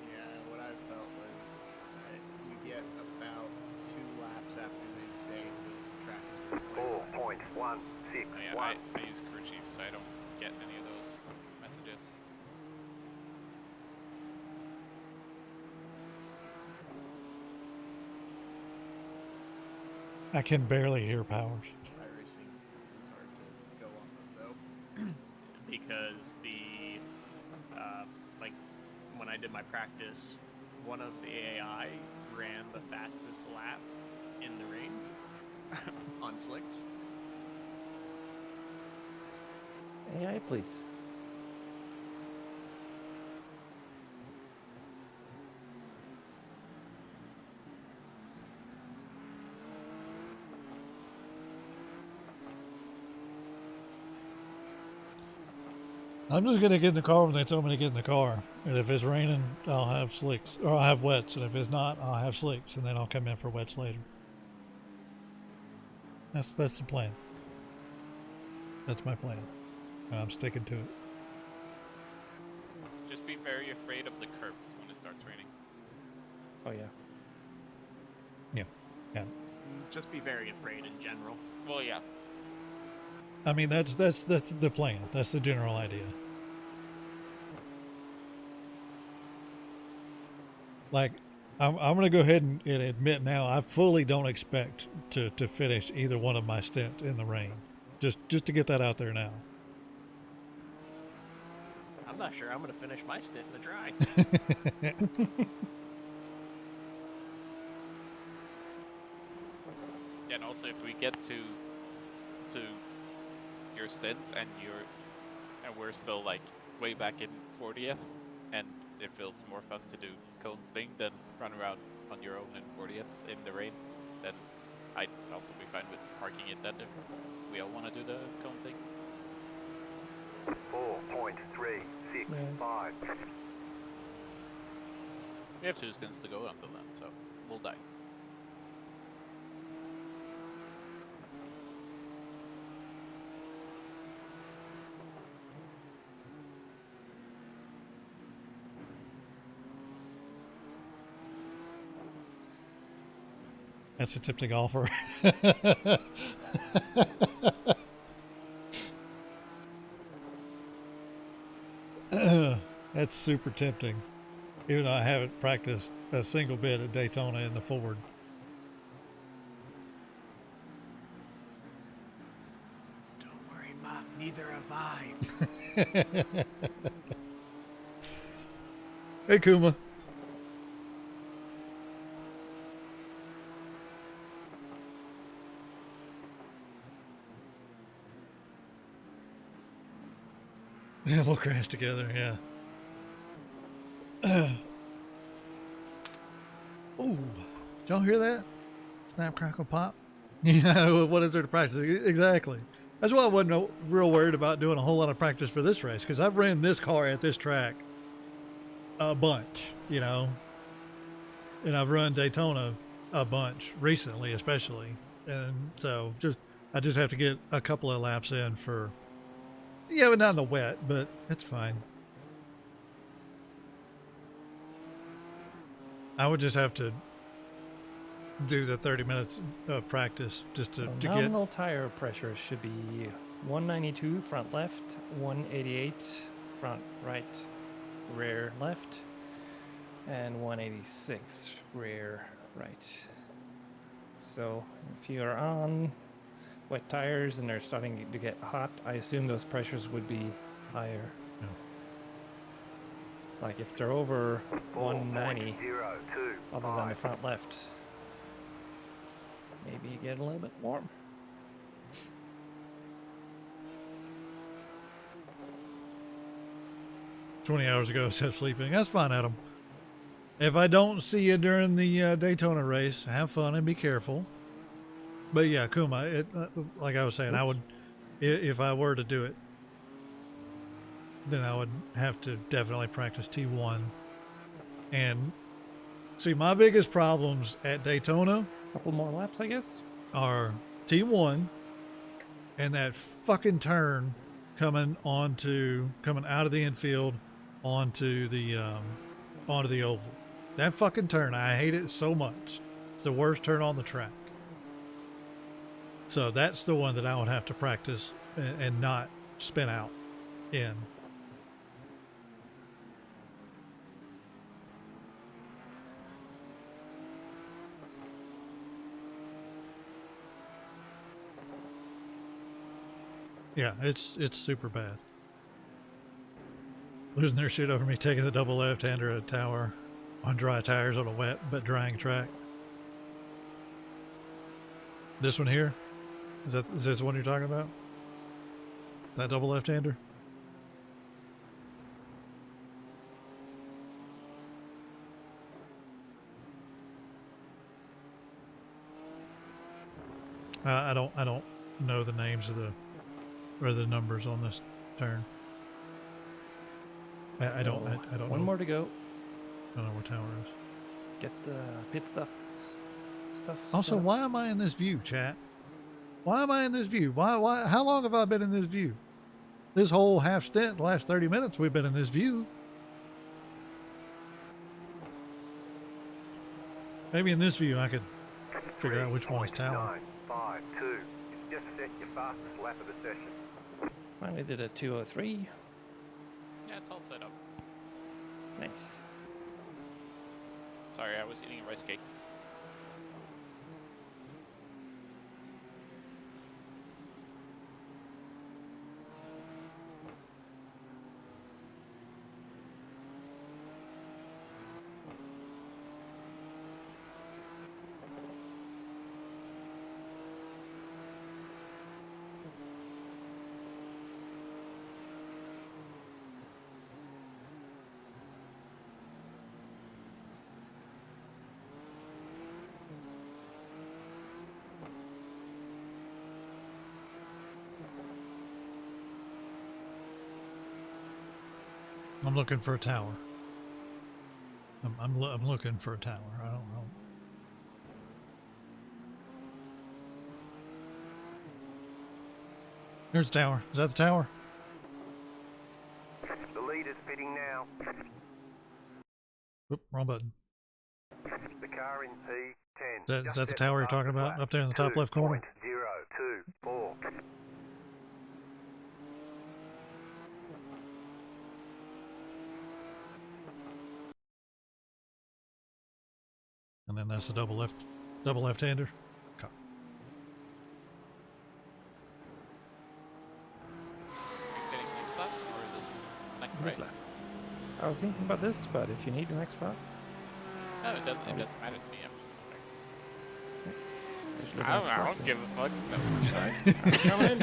Yeah, what I felt was that you get about 2 laps after they say the track is going to play. 4.161. I use crew chief, so I don't get any of those messages. I can barely hear Powers. iRacing is hard to go off of though, because the like when I did my practice, one of the AI ran the fastest lap in the rain on slicks. AI, please. I'm just gonna get in the car when they tell me to get in the car. And if it's raining, I'll have slicks, or I'll have wets. And if it's not, I'll have slicks, and then I'll come in for wets later. That's the plan. That's my plan, and I'm sticking to it. Just be very afraid of the curbs when it starts raining. Oh yeah. Yeah. Just be very afraid in general. Well, yeah. I mean, that's the plan. That's the general idea. Like, I'm going to go ahead and admit now, I fully don't expect to finish either one of my stints in the rain. Just to get that out there now. I'm not sure I'm going to finish my stint in the dry. Yeah, and also if we get to your stint and we're still like way back in 40th, and it feels more fun to do Cone's thing than run around on your own in 40th in the rain, then I'd also be fine with parking it then if we all want to do the Cone thing. 4.365. We have 2 stints to go until then, so we'll die. That's a tip to golfer. That's super tempting. Even though I haven't practiced a single bit at Daytona in the Ford. Don't worry, Mop. Neither have I. Hey, Kuma. Yeah, we'll crash together, yeah. Ooh, did y'all hear that? Snap, crackle, pop. Yeah, what is there to practice? Exactly. That's why I wasn't real worried about doing a whole lot of practice for this race, because I've ran this car at this track a bunch, you know, and I've run Daytona a bunch recently, especially, and so I just have to get a couple of laps in for, yeah, but not in the wet, but it's fine. I would just have to do the 30 minutes of practice just to get. Nominal tire pressure should be 192 front left, 188 front right, rear left, and 186 rear right. So if you're on wet tires and they're starting to get hot, I assume those pressures would be higher. Yeah. Like if they're over 190, 4.025. other than the front left, maybe you get a little bit warm. "20 hours ago," said sleeping. That's fine, Adam. If I don't see you during the Daytona race, have fun and be careful. But yeah, Kuma, like I was saying, I would, if I were to do it, then I would have to definitely practice T1. And see, my biggest problems at Daytona Couple more laps, I guess. are T1 and that fucking turn coming out of the infield onto the oval. That fucking turn, I hate it so much. It's the worst turn on the track. So that's the one that I would have to practice and not spin out in. Yeah, it's super bad. Losing their shit over me taking the double left-hander at Tower on dry tires on a wet but drying track. This one here? Is this the one you're talking about? That double left-hander? I don't know the names of the numbers on this turn. I don't know. One more to go. I don't know where Tower is. Get the pit stuff. Also, set up. why am I in this view, chat? Why am I in this view? Why? How long have I been in this view? This whole half stint, the last 30 minutes, we've been in this view. Maybe in this view I could figure out which one is Tower. 3.952. Just set your fastest lap of the session. Finally did a 203. Yeah, it's all set up. Nice. Sorry, I was eating rice cakes. looking for a tower. I'm looking for a tower. I don't know. Here's the tower. Is that the tower? The leader's fitting now. Oop, wrong button. The car in P10. Is that Just the set tower you're past talking about? flat Up there in the top left corner? 2.024. And then that's the double left-hander. Okay. Are you getting next lap or this next right? Mid-lap. I was thinking about this, but if you need the next spot, No, it doesn't. It doesn't matter to me. I'm just wondering. I should have I next don't spot give a fuck. No, sorry. then. Come in.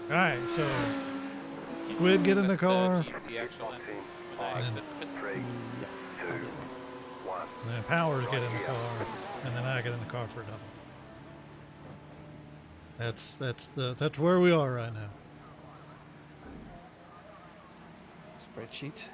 All right, so Can Squid, you get in set the car. GMT actual Box in in. when I 5, exit the pits? 3, 2, 1. then Powers get in the car, and then I get in the car for a double. That's where we are right now. Spreadsheet.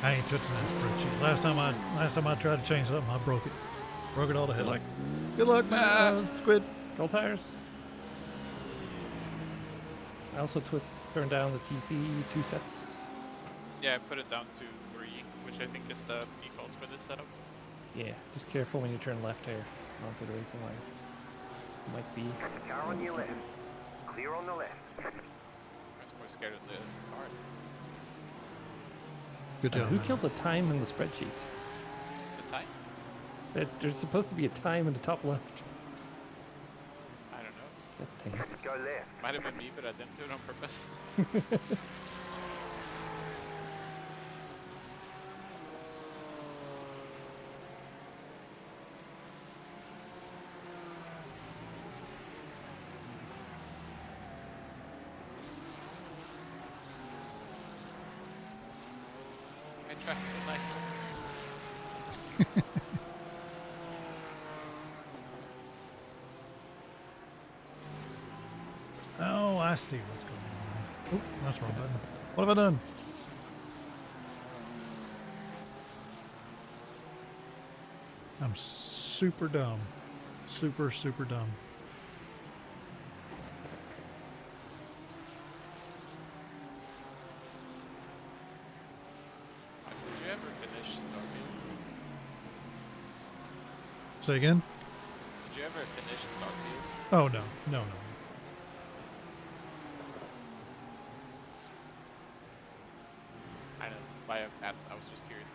I ain't touching that spreadsheet. Last time I tried to change something, I broke it. Broke it all to hell. luck. Good luck, man. Squid. Gold tires. I also turned down the TC 2 steps. Yeah, I put it down to 3, which I think is the default for this setup. Yeah, just careful when you turn left here onto the racing line. Might be. Car on your left. Clear on the left. I was more scared of the cars. Good job. Who man. killed the time in the spreadsheet? The time? There's supposed to be a time in the top left. I don't know. That thing. Go left. Might have been me, but I didn't do it on purpose. I tried so nicely. Oh, I see what's going on. Oh, that's the wrong button. What have I done? I'm super dumb. Super dumb. Did you ever finish Starfield? Say again? Did you ever finish Starfield? Oh, no. No. I don't know why I asked. I was just curious.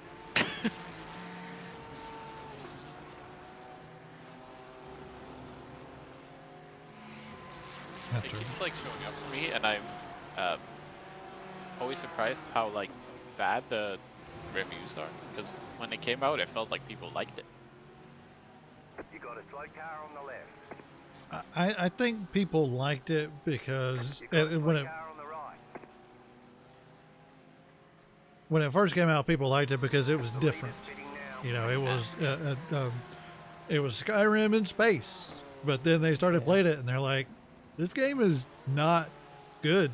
That's It right. keeps like showing up for me, and I'm always surprised how like bad the reviews are. Because when it came out, it felt like people liked it. You got a slow car on the left. I think people liked it because You got a when slow it car on the right. when it first came out, people liked it because it was The different. leader's fitting now. You know, it was Skyrim in space. But then they started playing it, and they're like, "This game is not good."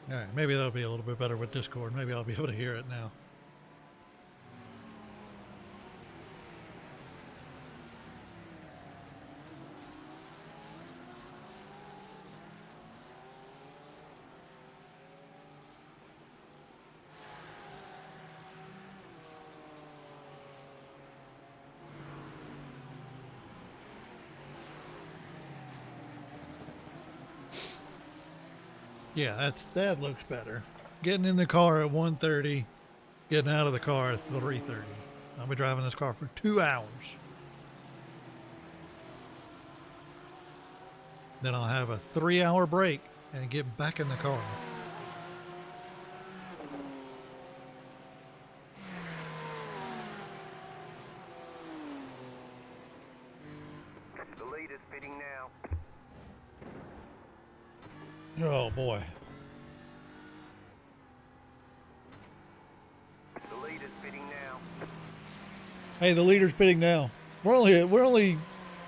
All right, maybe that'll be a little bit better with Discord. Maybe I'll be able to hear it now. Yeah, that looks better. Getting in the car at 1:30, getting out of the car at 3:30. I'll be driving this car for 2 hours. Then I'll have a 3-hour break and get back in the car. The lead is fitting now. Oh boy. The lead is fitting now. Hey, the leader's pitting now. We're only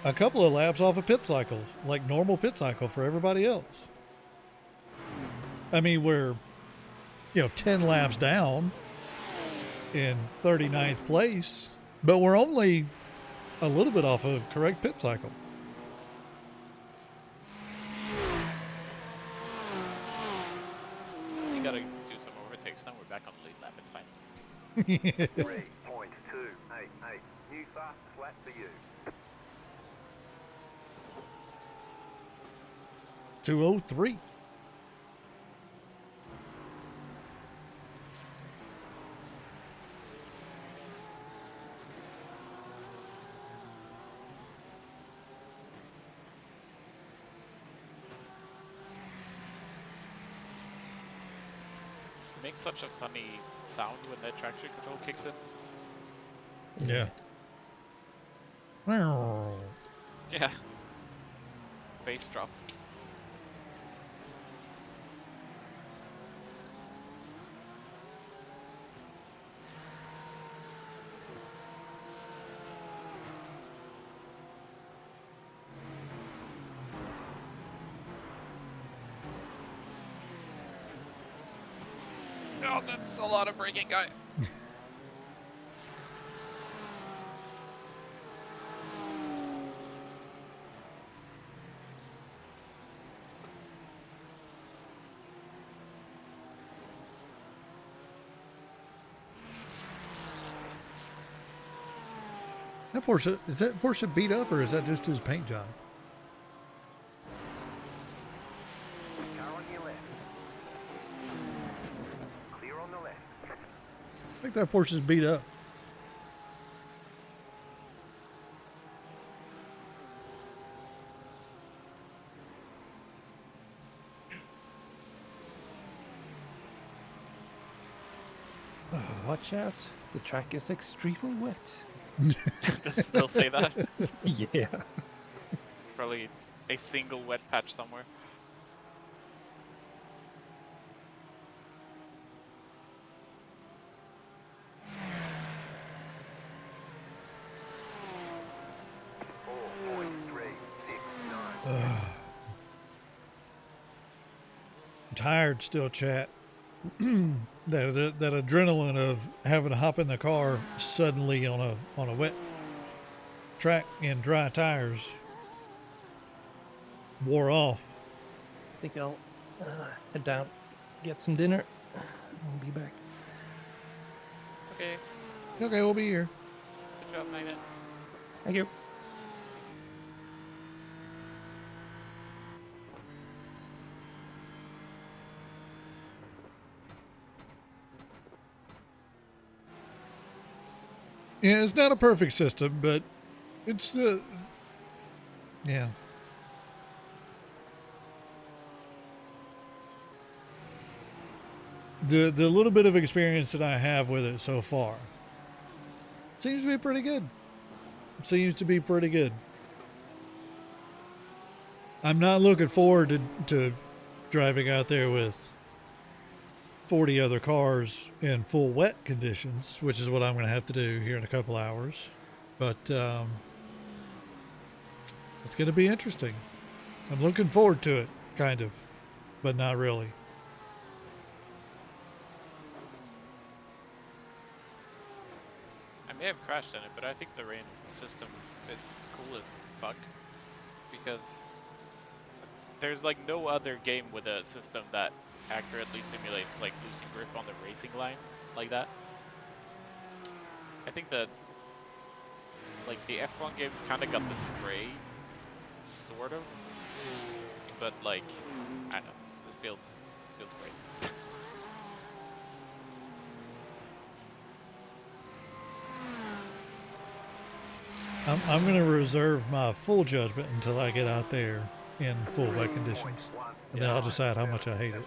a couple of laps off a pit cycle, like normal pit cycle for everybody else. I mean, we're 10 laps down in 39th place, but we're only a little bit off of correct pit cycle. You gotta do some overtakes. Then we're back on the lead lap. It's fine. 3.288. New fastest lap for you. 2:03. It makes such a funny sound when the traction control kicks in. Yeah. Yeah. Bass drop. Oh, that's a lot of braking, guy. That Porsche beat up, or is that just his paint job? Car on your left. Clear on the left. I think that Porsche's beat up. Watch out. The track is extremely wet. Does it still say that? Yeah. It's probably a single wet patch somewhere. I'm tired still, chat. that adrenaline of having to hop in the car suddenly on a wet track in dry tires wore off. I think I'll head down, get some dinner. I'll be back. Okay, Okay, we'll be here. good job, Magnet. Thank you. Yeah, it's not a perfect system, but it's yeah. The little bit of experience that I have with it so far seems to be pretty good. Seems to be pretty good. I'm not looking forward to driving out there with 40 other cars in full wet conditions, which is what I'm going to have to do here in a couple hours. But it's going to be interesting. I'm looking forward to it, kind of, but not really. I may have crashed in it, but I think the rain system is cool as fuck. Because there's like no other game with a system that accurately simulates like losing grip on the racing line like that. I think that like the F1 games kind of got the spray, sort of, but like I don't know, this feels feels great. I'm going to reserve my full judgment until I get out there in full wet conditions, and then I'll decide how much I hate it.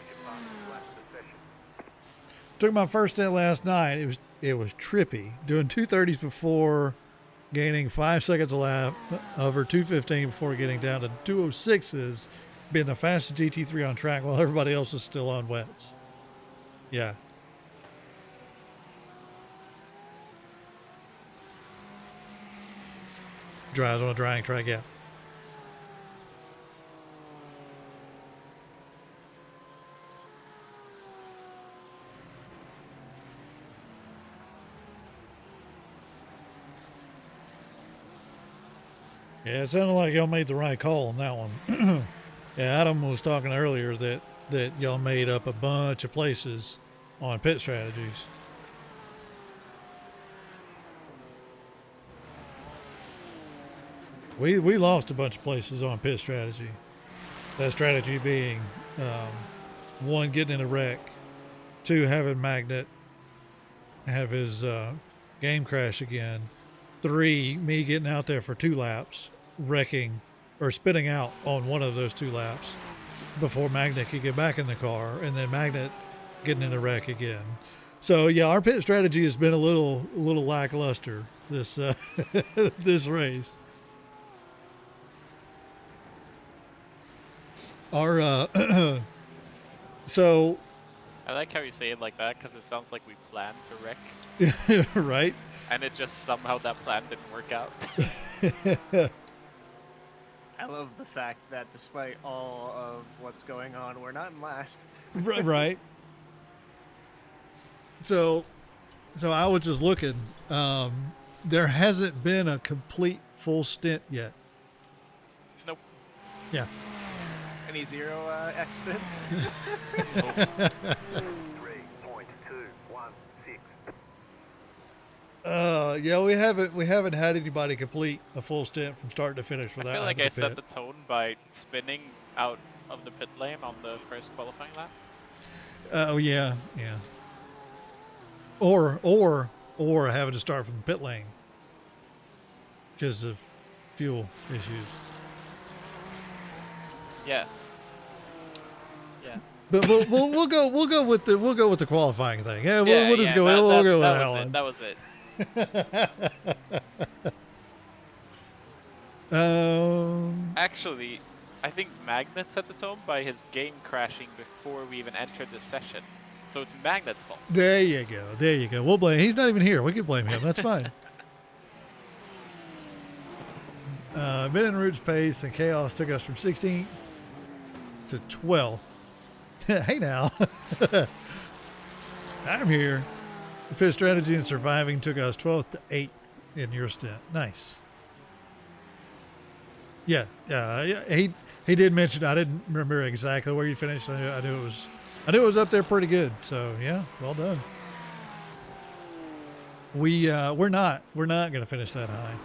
Took my first stint last night. It was trippy doing 230s before gaining 5 seconds a lap over 215 before getting down to 206s, being the fastest GT3 on track while everybody else was still on wets. Yeah. Drives on a drying track, yeah. Yeah, it sounded like y'all made the right call on that one. Yeah, Adam was talking earlier that y'all made up a bunch of places on pit strategies. We lost a bunch of places on pit strategy. That strategy being, 1, getting in a wreck, 2, having Magnet have his game crash again, 3, me getting out there for 2 laps, wrecking or spinning out on one of those 2 laps before Magnet could get back in the car, and then Magnet getting in a wreck again. So yeah, our pit strategy has been a little lackluster this this race. Our so I like how you say it like that because it sounds like we planned to wreck, right. and it just somehow that plan didn't work out. I love the fact that despite all of what's going on, we're not in last. Right. So I was just looking. There hasn't been a complete full stint yet. Nope. Yeah. Any zero accidents? 3.216. Yeah, we haven't had anybody complete a full stint from start to finish I without feel like having I to set pit. the tone by spinning out of the pit lane on the first qualifying lap. Oh yeah, yeah. Or having to start from the pit lane because of fuel issues. Yeah. Yeah. But we'll go with the qualifying thing. Yeah, we'll just go. We'll go with that one. That was it. Actually, I think Magnet set the tone by his game crashing before we even entered the session. So it's Magnet's fault. There you go. There you go. We'll blame. He's not even here. We can blame him. That's fine. Mid and Route's pace and chaos took us from 16th to 12th. Hey now. I'm here. Pit strategy and surviving took us 12th to 8th in your stint. Nice. Yeah. He did mention. I didn't remember exactly where you finished. I knew it was up there pretty good. So yeah, well done. We're not going to finish that high.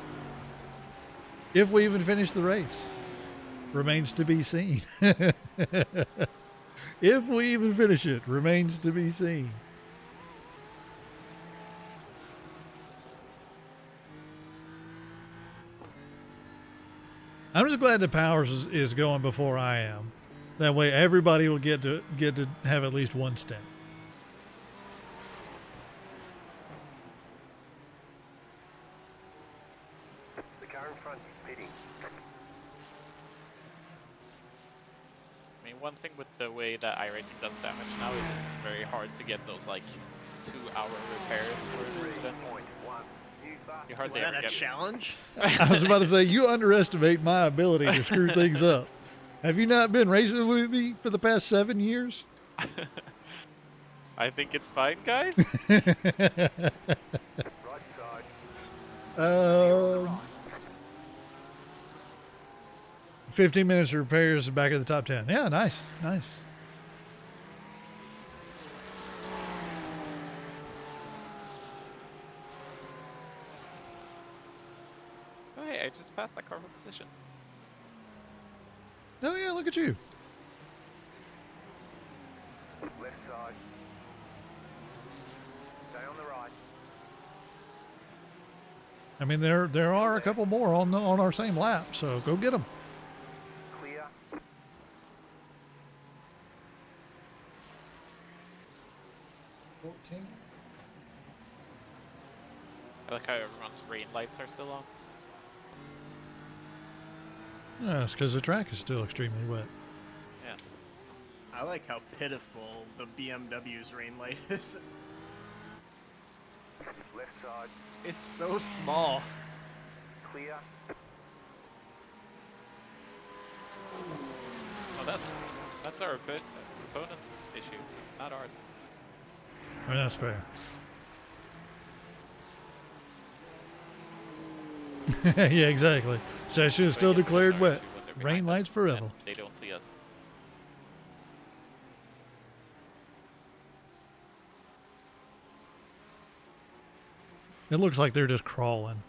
If we even finish the race, remains to be seen. If we even finish it, remains to be seen. I'm just glad that Powers is going before I am. That way, everybody will get to have at least one stint. The car in front is pitting. I mean, one thing with the way that iRacing does damage now is it's very hard to get those like 2-hour repairs for an incident. 3.1. You Is hardly that ever a get. challenge? I was about to say, you underestimate my ability to screw things up. Have you not been racing with me for the past 7 years? I think it's fine, guys. Right side. 15 minutes of repairs and back in the top 10. Yeah, nice. Oh, hey, I just passed that car for position. Oh yeah, look at you. right. Stay on the right. I mean, there are a couple more on our same lap, so go get them. Clear. I like how everyone's rain lights are still on. Yeah, it's because the track is still extremely wet. Yeah. I like how pitiful the BMW's rain light is. Left side. It's so small. Clear. Well, that's our opponent's issue, not ours. I mean, that's fair. Yeah, exactly. Session is So I still guess it is declared our wet. issue when they're Rain behind lights us forever. and they don't see us. It looks like they're just crawling,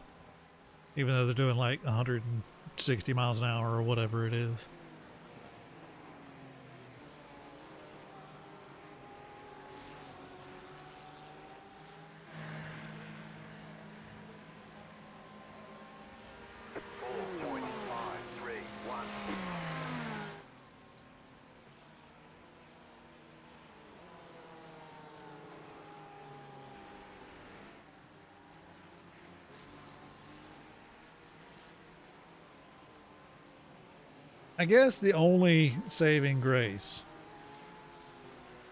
even though they're doing like 160 miles an hour or whatever it is. I guess the only saving grace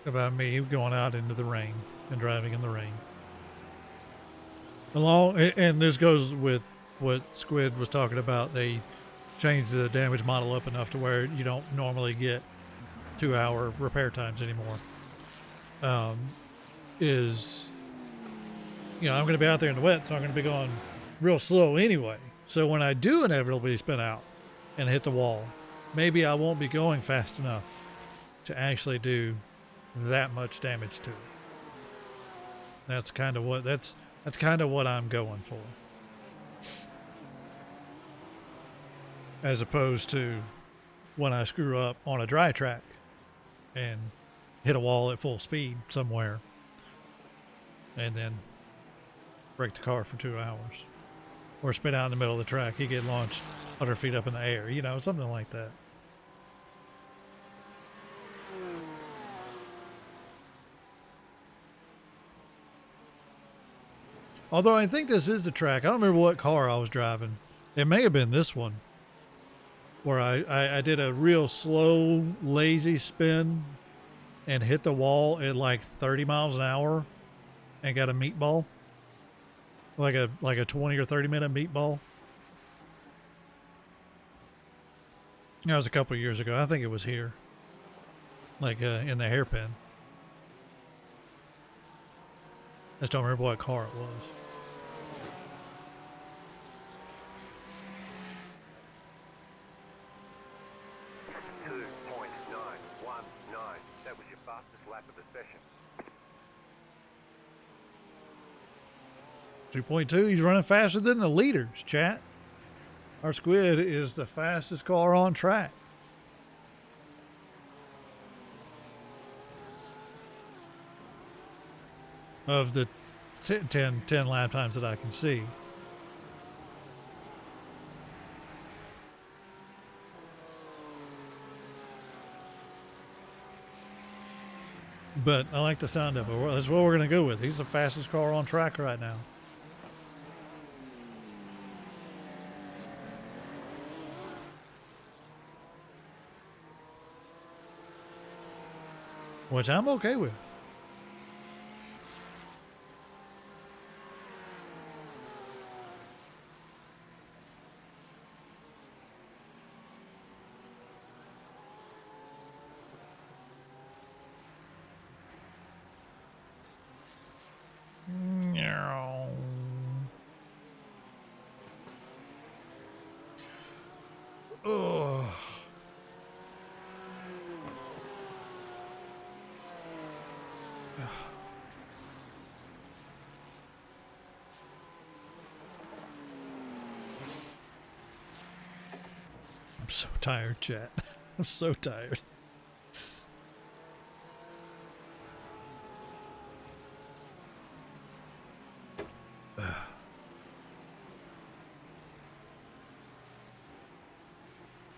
about me going out into the rain and driving in the rain, and this goes with what Squid was talking about, they changed the damage model up enough to where you don't normally get 2-hour repair times anymore. Is, you know, I'm going to be out there in the wet, so I'm going to be going real slow anyway. So when I do inevitably spin out and hit the wall, maybe I won't be going fast enough to actually do that much damage to it. That's kind of what I'm going for. As opposed to when I screw up on a dry track and hit a wall at full speed somewhere and then break the car for 2 hours. Or spin out in the middle of the track. You get launched 100 feet up in the air, you know, something like that. Although I think this is the track. I don't remember what car I was driving. It may have been this one. Where I did a real slow, lazy spin and hit the wall at like 30 miles an hour and got a meatball. Like a 20 or 30 minute meatball. That was a couple of years ago. I think it was here. Like in the hairpin. I just don't remember what car it was. That was your fastest lap of the session. 2.2, he's running faster than the leaders, chat. Our Squid is the fastest car on track. Of the 10 lap times that I can see. But I like the sound of it. That's what we're going to go with. He's the fastest car on track right now. Which I'm okay with. Ugh. I'm so tired, chat. I'm so tired.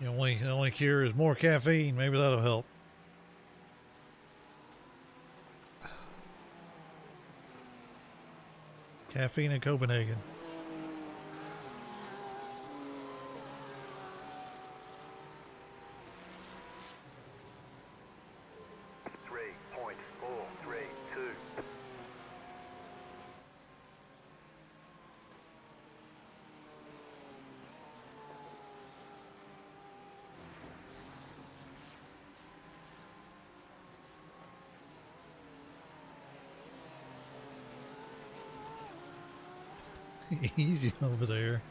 The only cure is more caffeine. Maybe that'll help. Caffeine in Copenhagen. Three point four three two. Easy over there.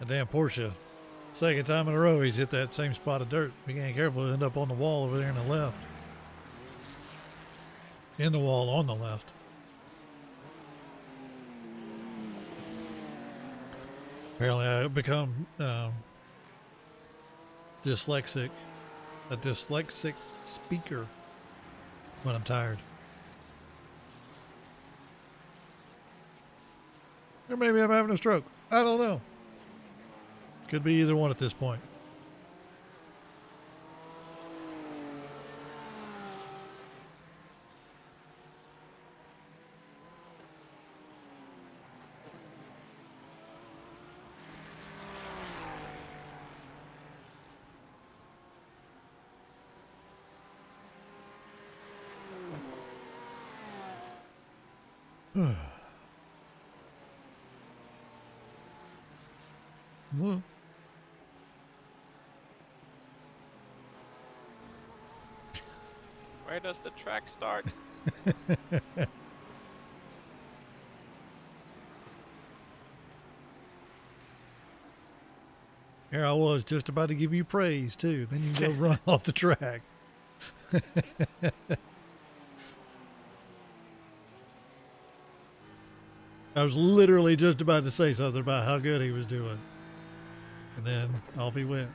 A damn Porsche. Second time in a row he's hit that same spot of dirt. If he ain't careful, he'll end up on the wall over there on the left. In the wall on the left. Apparently I've become dyslexic. A dyslexic speaker when I'm tired. Or maybe I'm having a stroke. I don't know. Could be either one at this point. Well, Where does the track start? here I was just about to give you praise too. Then you go run off the track. I was literally just about to say something about how good he was doing. And then off he went.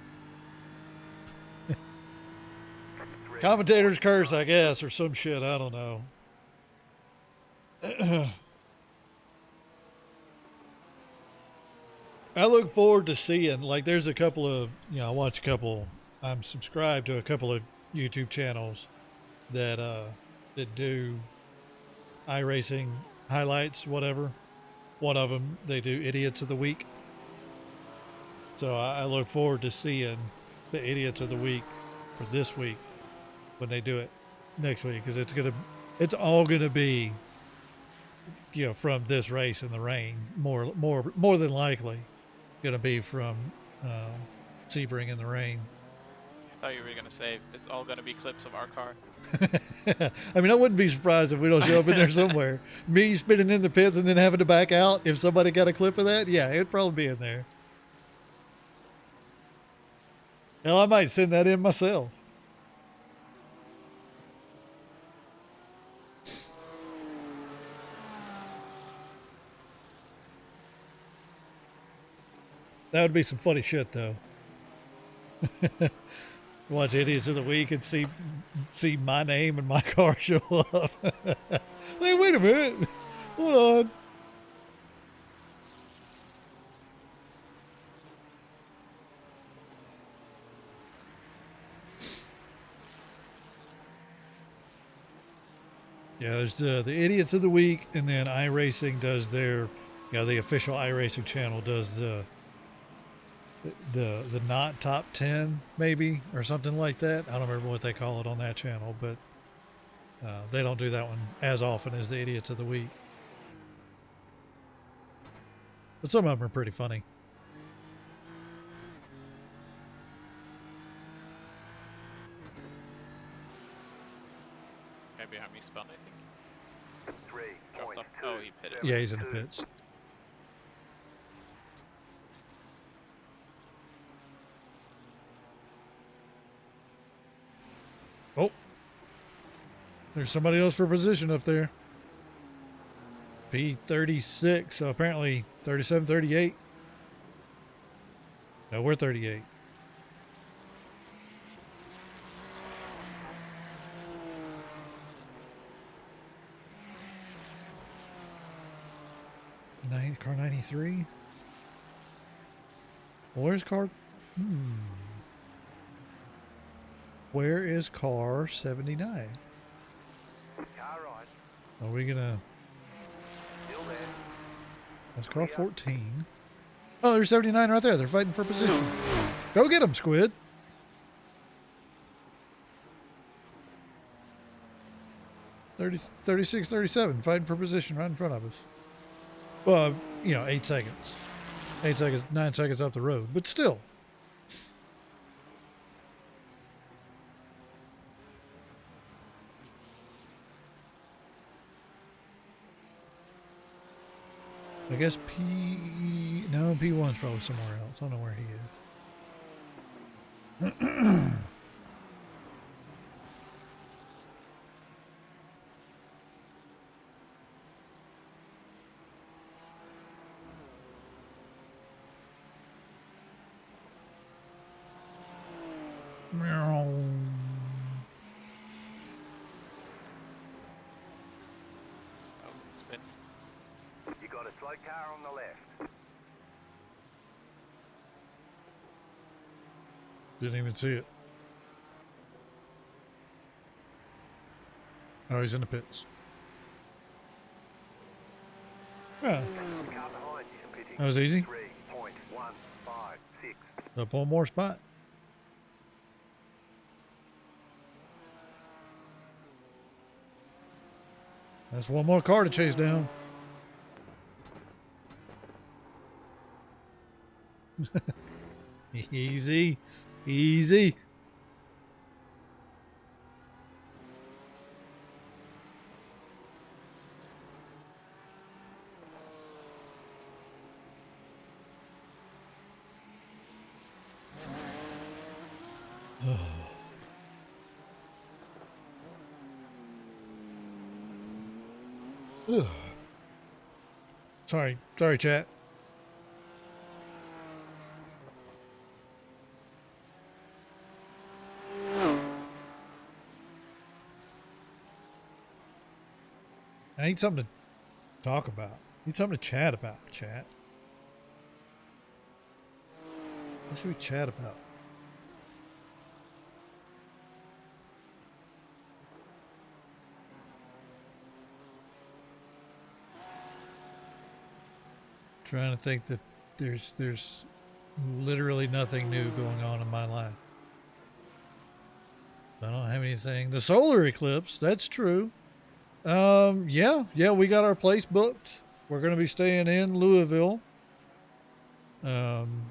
Commentators curse, I guess, or some shit. I don't know. I look forward to seeing, like, there's a couple of, I watch a couple, I'm subscribed to a couple of YouTube channels that do iRacing highlights, whatever. One of them, they do Idiots of the Week. So I look forward to seeing the Idiots of the Week for this week when they do it next week, because it's all gonna be, from this race in the rain, more than likely gonna be from Sebring in the rain. I thought you were gonna say it's all gonna be clips of our car. I mean, I wouldn't be surprised if we don't show up in there somewhere. Me spinning in the pits and then having to back out. If somebody got a clip of that, yeah, it'd probably be in there. Hell, I might send that in myself. That would be some funny shit, though. Watch Idiots of the Week and see my name and my car show up. Hey, wait a minute. Hold on. Yeah, there's the Idiots of the Week, and then iRacing does their, the official iRacing channel does the not top 10 maybe, or something like that. I don't remember what they call it on that channel, but they don't do that one as often as the Idiots of the Week. But some of them are pretty funny. Guy behind me spun, I think. 3.2. Dropped off. Oh, he pitted. Yeah, he's in the pits. Oh, there's somebody else for position up there. P36, so apparently 37, 38. No, we're 38. car 93. Where's car? Where is car 79? Car right. Are we gonna? Still there. That's car 14. Oh, there's 79 right there. They're fighting for position. Go get them, Squid. Thirty, 36, 37, fighting for position right in front of us. Well, 8 seconds. 8 seconds, 9 seconds up the road, but still. I guess P1's probably somewhere else. I don't know where he is. Meow. Oh, spin. You got a slow car on the left. Didn't even see it. Oh, he's in the pits. Yeah, Car behind you, pitting. that was easy. 3.156. Up one more spot. That's one more car to chase down. Easy. Easy. Ugh. Sorry, chat. I need something to talk about. I need something to chat about, chat. What should we chat about? Trying to think that there's literally nothing new going on in my life. I don't have anything. The solar eclipse, that's true. Yeah, we got our place booked. We're going to be staying in Louisville. And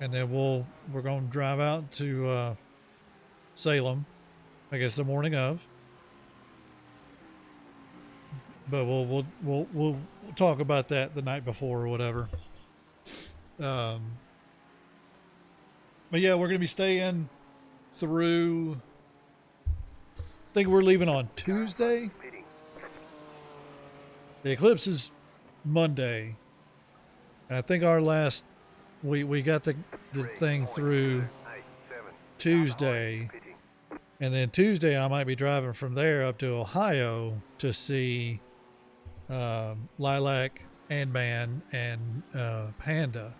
then we're going to drive out to Salem, I guess the morning of. But we'll talk about that the night before or whatever. But yeah, we're going to be staying through. I think we're leaving on Tuesday. Pitting. The eclipse is Monday. And I think our last we got the thing through 3.287. Tuesday. Pitting. And then Tuesday I might be driving from there up to Ohio to see Lilac, Ant-Man, and Panda.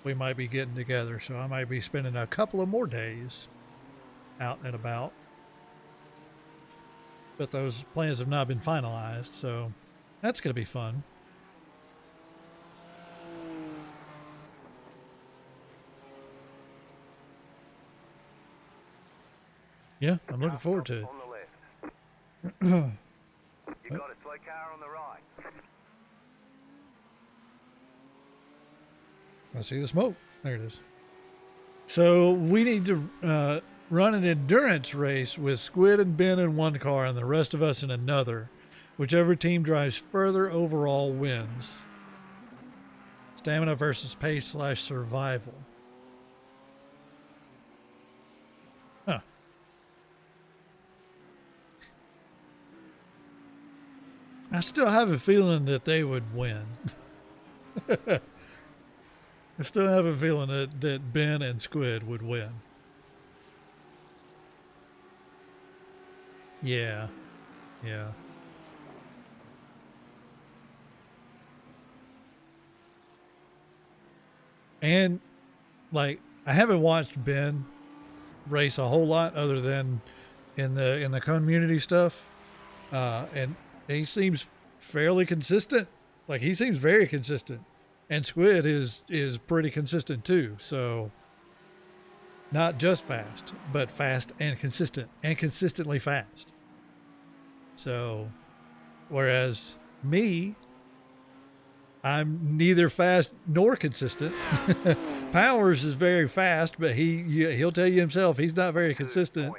We might be getting together, so I might be spending a couple of more days out and about. But those plans have not been finalized, so that's going to be fun. Yeah, I'm looking forward to it. On the left. You got a slow car on the right. I see the smoke. There it is. So we need to run an endurance race with Squid and Ben in one car and the rest of us in another. Whichever team drives further overall wins. Stamina versus pace / survival. Huh. I still have a feeling that they would win. I still have a feeling that Ben and Squid would win. Yeah. And like I haven't watched Ben race a whole lot other than in the community stuff, and he seems fairly consistent. Like he seems very consistent, and Squid is pretty consistent too. So not just fast, but fast and consistent, and consistently fast. So whereas me, I'm neither fast nor consistent. Powers is very fast, but he'll tell you himself he's not very consistent.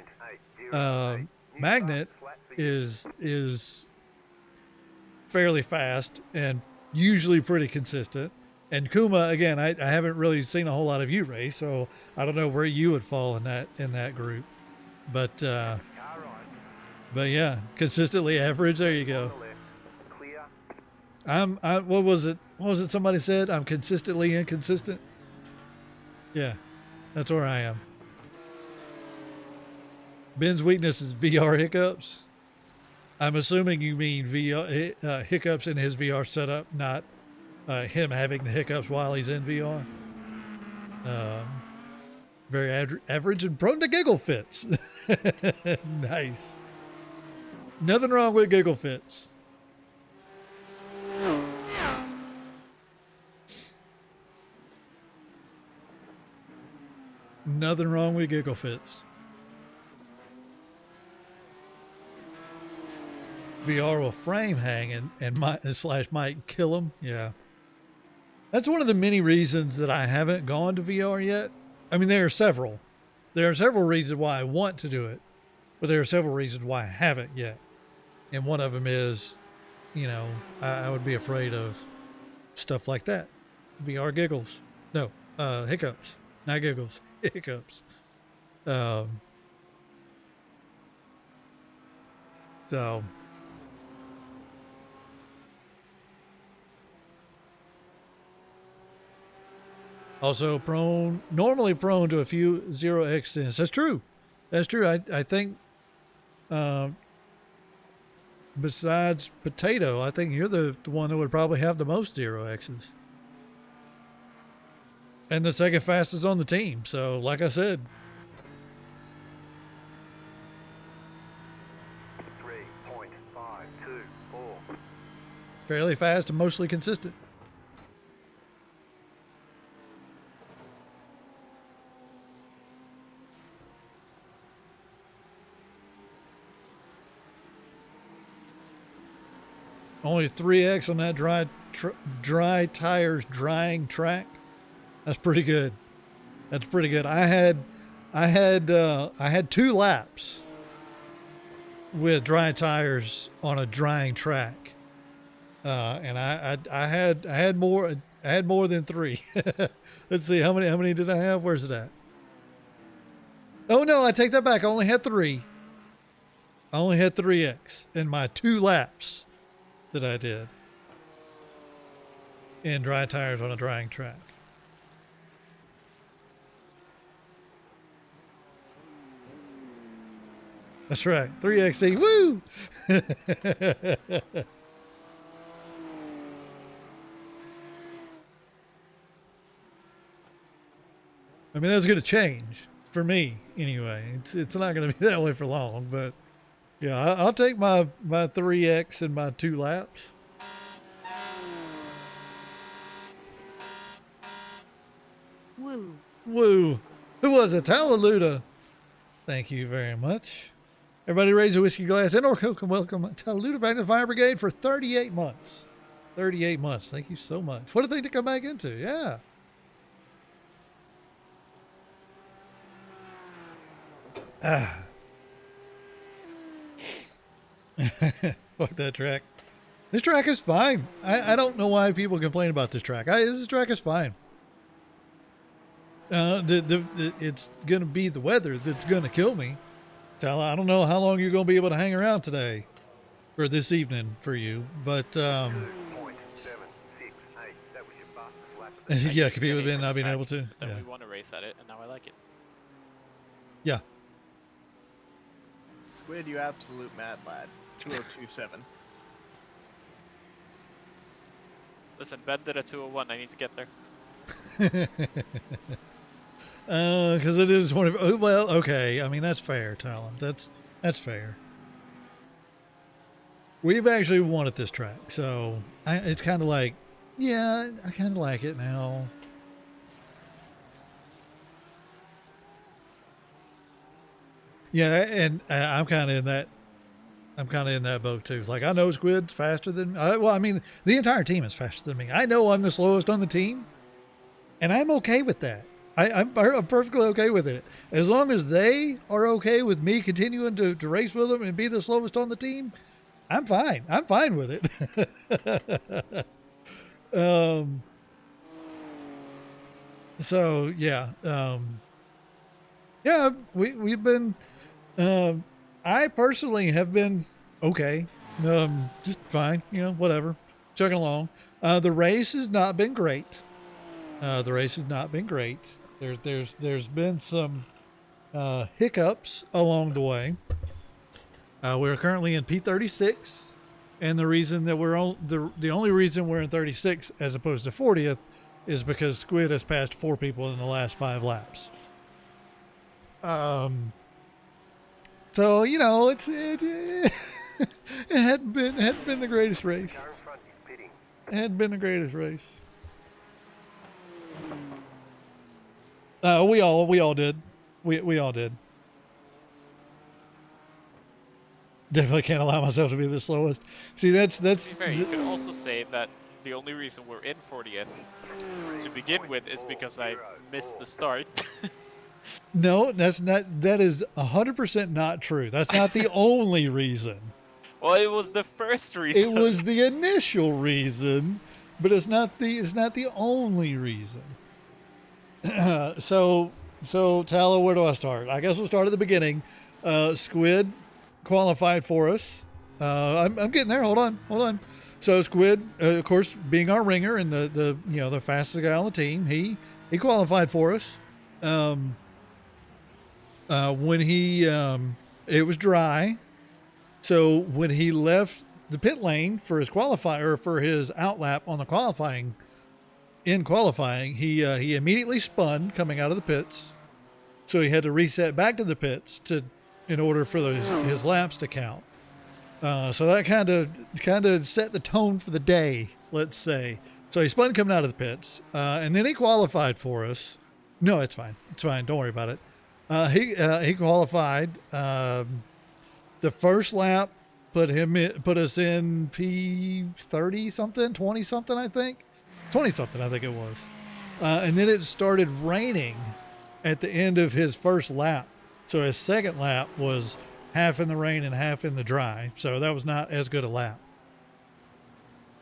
Magnet is fairly fast and usually pretty consistent. And Kuma, again, I haven't really seen a whole lot of you race, so I don't know where you would fall in that group. But yeah, consistently average. There you go. What was it somebody said? I'm consistently inconsistent. Yeah, that's where I am. Ben's weakness is VR hiccups. I'm assuming you mean VR hiccups in his VR setup, not him having the hiccups while he's in VR. Very average and prone to giggle fits. Nice. Nothing wrong with giggle fits. Nothing wrong with giggle fits. VR will frame hang and might kill him. Yeah. That's one of the many reasons that I haven't gone to VR yet. I mean, there are several. There are several reasons why I want to do it, but there are several reasons why I haven't yet. And one of them is, you know, I would be afraid of stuff like that. VR giggles. No, hiccups. Not giggles. Hiccups. So also normally prone to a few 0x accidents. That's true. That's true. I think besides Potato, I think you're the one that would probably have the most 0x's. And the second fastest on the team. So, like I said. 3.524. Fairly fast and mostly consistent. Only 3x on that dry tires drying track. That's pretty good. That's pretty good. I had 2 laps with dry tires on a drying track, and I had more than 3. Let's see how many did I have? Where's it at? Oh no, I take that back. I only had 3. I only had 3x in my 2 laps that I did in dry tires on a drying track. That's right. 3XD. Woo! I mean, that's going to change for me anyway. It's not going to be that way for long, but yeah, I'll take my 3X and my 2 laps. Woo. Woo. Who was it? Hallelujah. Thank you very much. Everybody raise a whiskey glass and or Coke and welcome Hallelujah back to the Fire Brigade for 38 months. 38 months. Thank you so much. What a thing to come back into. Yeah. Fuck that track. This track is fine. I don't know why people complain about this track. This track is fine. It's going to be the weather that's going to kill me. I don't know how long you're going to be able to hang around today or this evening for you, but 2.768. That was your fastest lap of the day. yeah, could have been not being able to. Then Yeah. we want to race at it, and now I like it. Yeah. Squid, you absolute mad lad. 2027. Listen, Ben did a 201. I need to get there. Because it is one of. Oh, well, okay. I mean, that's fair, Tyler. That's fair. We've actually won at this track, so it's kind of like, yeah, I kind of like it now. Yeah, and I'm kind of in that. I'm kind of in that boat too. Like I know Squid's faster than. Well, I mean, the entire team is faster than me. I know I'm the slowest on the team, and I'm okay with that. I'm perfectly okay with it. As long as they are okay with me continuing to race with them and be the slowest on the team, I'm fine. I'm fine with it. So yeah. Yeah, we've been, I personally have been okay. Just fine, whatever. Chugging along. The race has not been great. The race has not been great. There's been some hiccups along the way. We're currently in P36, and the reason that the only reason we're in 36 as opposed to 40th is because Squid has passed 4 people in the last 5 laps. So it hadn't been the greatest race. Car in front is pitting. It hadn't been the greatest race. We all did. We all did. Definitely can't allow myself to be the slowest. See, that's To be fair, you could also say that the only reason we're in 40th to begin with is because I missed the start. no, that is 100% not true. That's not the only reason. Well, it was the first reason. It was the initial reason, but it's not the only reason. So Tala, where do I start? I guess we'll start at the beginning. Squid qualified for us. I'm getting there. Hold on. So Squid, of course, being our ringer and the fastest guy on the team, he qualified for us. When it was dry, so when he left the pit lane for his qualifier, for his outlap on the qualifying, he immediately spun coming out of the pits, so he had to reset back to the pits in order for his laps to count. So that kind of set the tone for the day, let's say. So he spun coming out of the pits, and then he qualified for us. No, it's fine. Don't worry about it. He qualified. The first lap put us in P30 something, 20 something, I think. 20 something, I think it was. And then it started raining at the end of his first lap. So his second lap was half in the rain and half in the dry. So that was not as good a lap.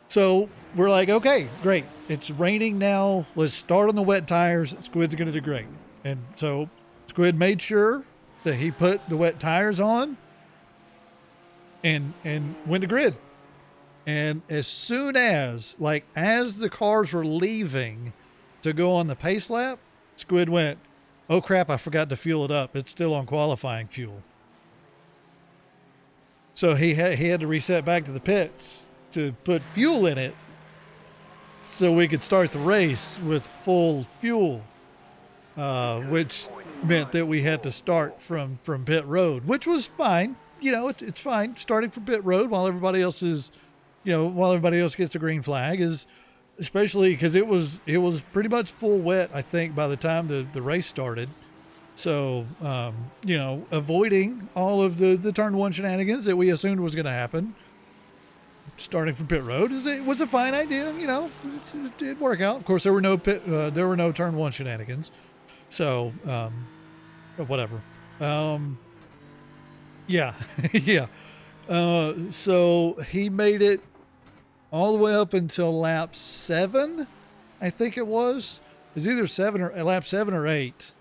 So we're like, okay, great. It's raining now. Let's start on the wet tires. Squid's going to do great. And so Squid made sure that he put the wet tires on and went to grid. And as soon as the cars were leaving to go on the pace lap, Squid went, oh crap, I forgot to fuel it up. It's still on qualifying fuel. So he had to reset back to the pits to put fuel in it so we could start the race with full fuel, which meant that we had to start from pit road, which was fine. It's fine starting from pit road while everybody else gets a green flag, is especially because it was pretty much full wet, I think, by the time the race started. So, avoiding all of the turn 1 shenanigans that we assumed was going to happen, starting from pit road was a fine idea. It did work out. Of course, there were no turn 1 shenanigans. So, whatever. Yeah. Yeah. So he made it all the way up until lap 7, I think it was. It was either lap 7 or 8.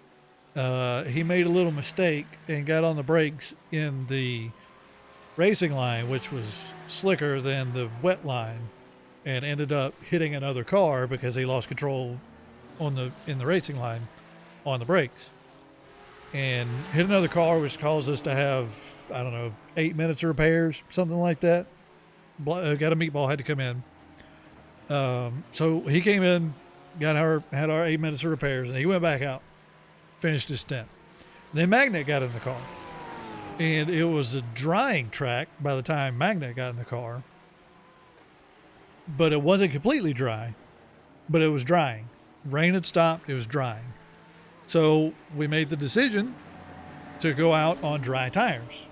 He made a little mistake and got on the brakes in the racing line, which was slicker than the wet line, and ended up hitting another car because he lost control in the racing line on the brakes, and hit another car, which caused us to have, I don't know, 8 minutes of repairs, something like that. Got a meatball, had to come in. So he came in, had our 8 minutes of repairs, and he went back out, finished his stint. Then Magnet got in the car, and it was a drying track by the time Magnet got in the car, but it wasn't completely dry, but it was drying. Rain had stopped, it was drying. So we made the decision to go out on dry tires.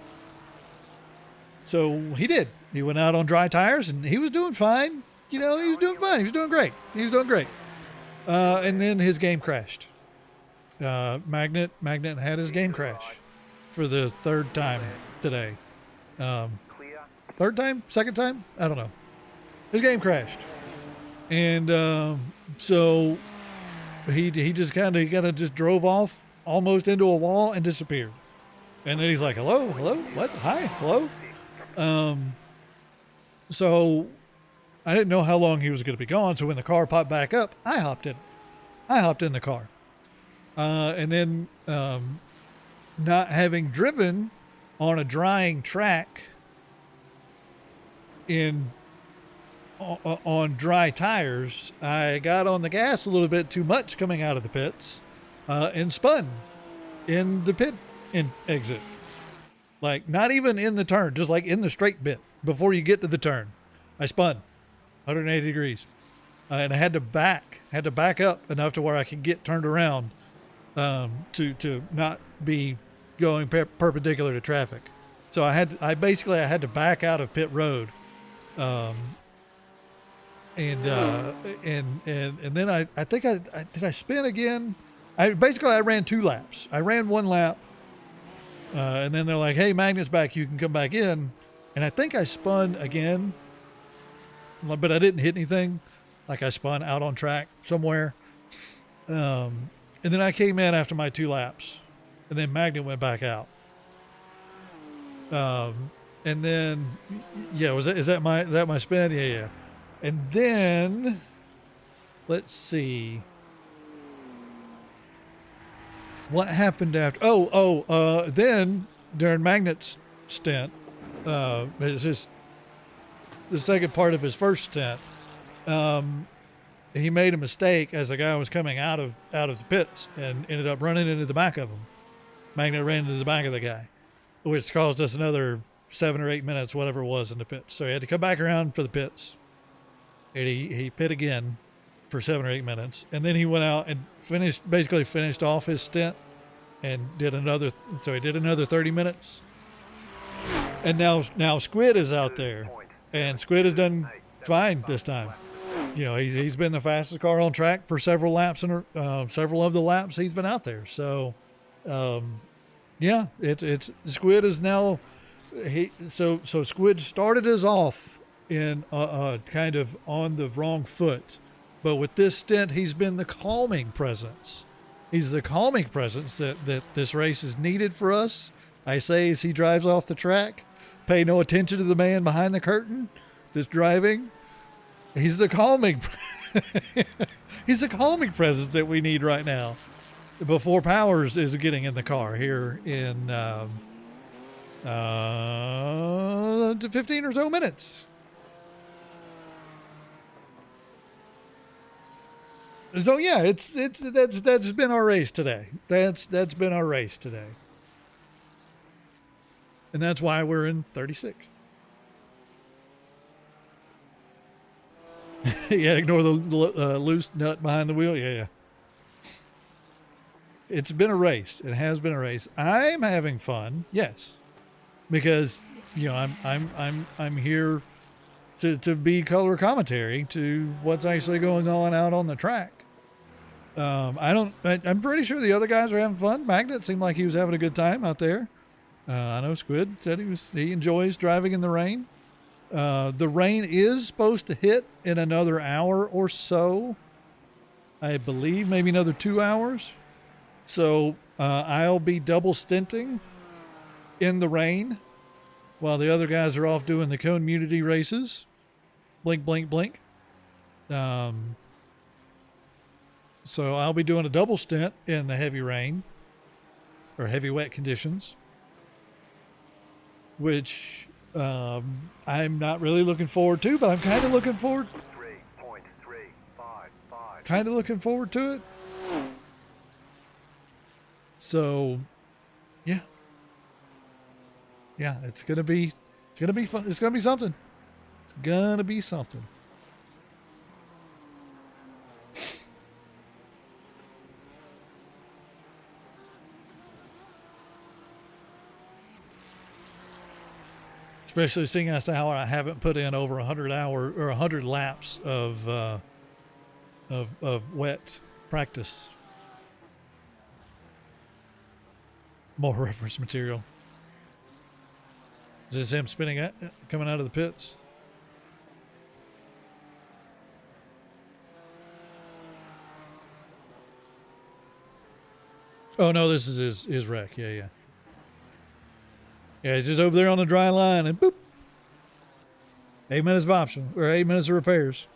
So he did. He went out on dry tires, and he was doing fine. You know, he was doing fine. He was doing great. And then his game crashed. Magnet had his game crash for the third time today. Clear. Third time? Second time? I don't know. His game crashed. And so he just kind of just drove off almost into a wall and disappeared. And then he's like, hello, what? Hi, hello. So I didn't know how long he was going to be gone. So when the car popped back up, I hopped in the car. And then, not having driven on a drying track on dry tires, I got on the gas a little bit too much coming out of the pits, and spun in the pit exit. Like, not even in the turn, just like in the straight bit before you get to the turn. I spun 180 degrees. And I had to back up enough to where I could get turned around, to not be going perpendicular to traffic. So I had to back out of pit road. And then I think did I spin again? I ran 2 laps. I ran 1 lap. And then they're like, hey, Magnet's back. You can come back in. And I think I spun again, but I didn't hit anything. Like I spun out on track somewhere. And then I came in after my 2 laps, and then Magnet went back out. And then, yeah, is that my spin? Yeah. And then, let's see. What happened after? Then during Magnet's stint, it's just the second part of his first stint. He made a mistake as the guy was coming out of the pits and ended up running into the back of him. Magnet ran into the back of the guy, which caused us another 7 or 8 minutes, whatever it was, in the pits. So he had to come back around for the pits. And he pit again for 7 or 8 minutes. And then he went out and finished off his stint and he did another 30 minutes. And now Squid is out there, and Squid has done fine this time. You know, he's been the fastest car on track for several laps, and several of the laps he's been out there. So, yeah, it's Squid is now so Squid started us off in kind of on the wrong foot, but with this stint, he's been the calming presence. He's the calming presence that this race is needed for us. I say as he drives off the track, pay no attention to the man behind the curtain that's driving. He's the calming he's the calming presence that we need right now before Powers is getting in the car here in 15 or so minutes. So yeah, that's been our race today. That's been our race today. And that's why we're in 36th. Yeah, ignore the loose nut behind the wheel. Yeah. It's been a race. It has been a race. I'm having fun, yes, because you know I'm here to be color commentary to what's actually going on out on the track. I'm pretty sure the other guys are having fun. Magnet seemed like he was having a good time out there. I know Squid said he enjoys driving in the rain. The rain is supposed to hit in another hour or so. I believe maybe another 2 hours. So I'll be double stinting in the rain while the other guys are off doing the community races. Blink, blink, blink. So I'll be doing a double stint in the heavy rain or heavy wet conditions, which I'm not really looking forward to, but I'm kind of looking forward. 3.35 kind of looking forward to it. So, yeah. Yeah, it's gonna be fun. It's gonna be something. It's gonna be something. Especially seeing as how I haven't put in over 100 hours or 100 laps of wet practice. More reference material. Is this him spinning at coming out of the pits? Oh no, this is his wreck. Yeah, yeah. Yeah, he's just over there on the dry line and boop. 8 minutes of option or 8 minutes of repairs.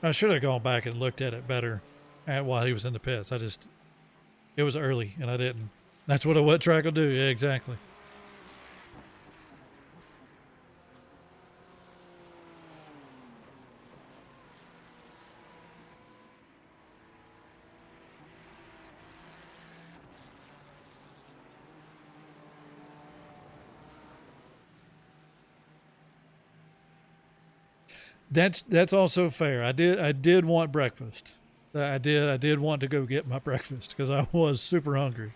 I should have gone back and looked at it better while he was in the pits. It was early and I didn't. That's what a wet track will do. Yeah, exactly. That's also fair. I did want breakfast. I did want to go get my breakfast because I was super hungry.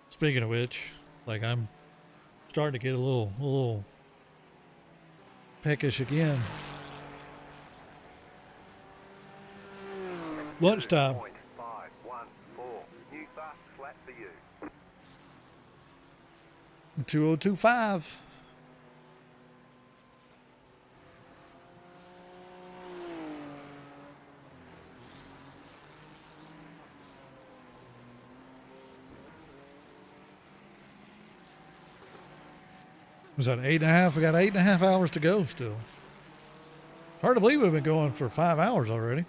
Speaking of which, like I'm starting to get a little peckish again. Lunchtime. 514. New fast flat for you. 2025. Was that 8.5? We got 8.5 hours to go still. Hard to believe we've been going for 5 hours already.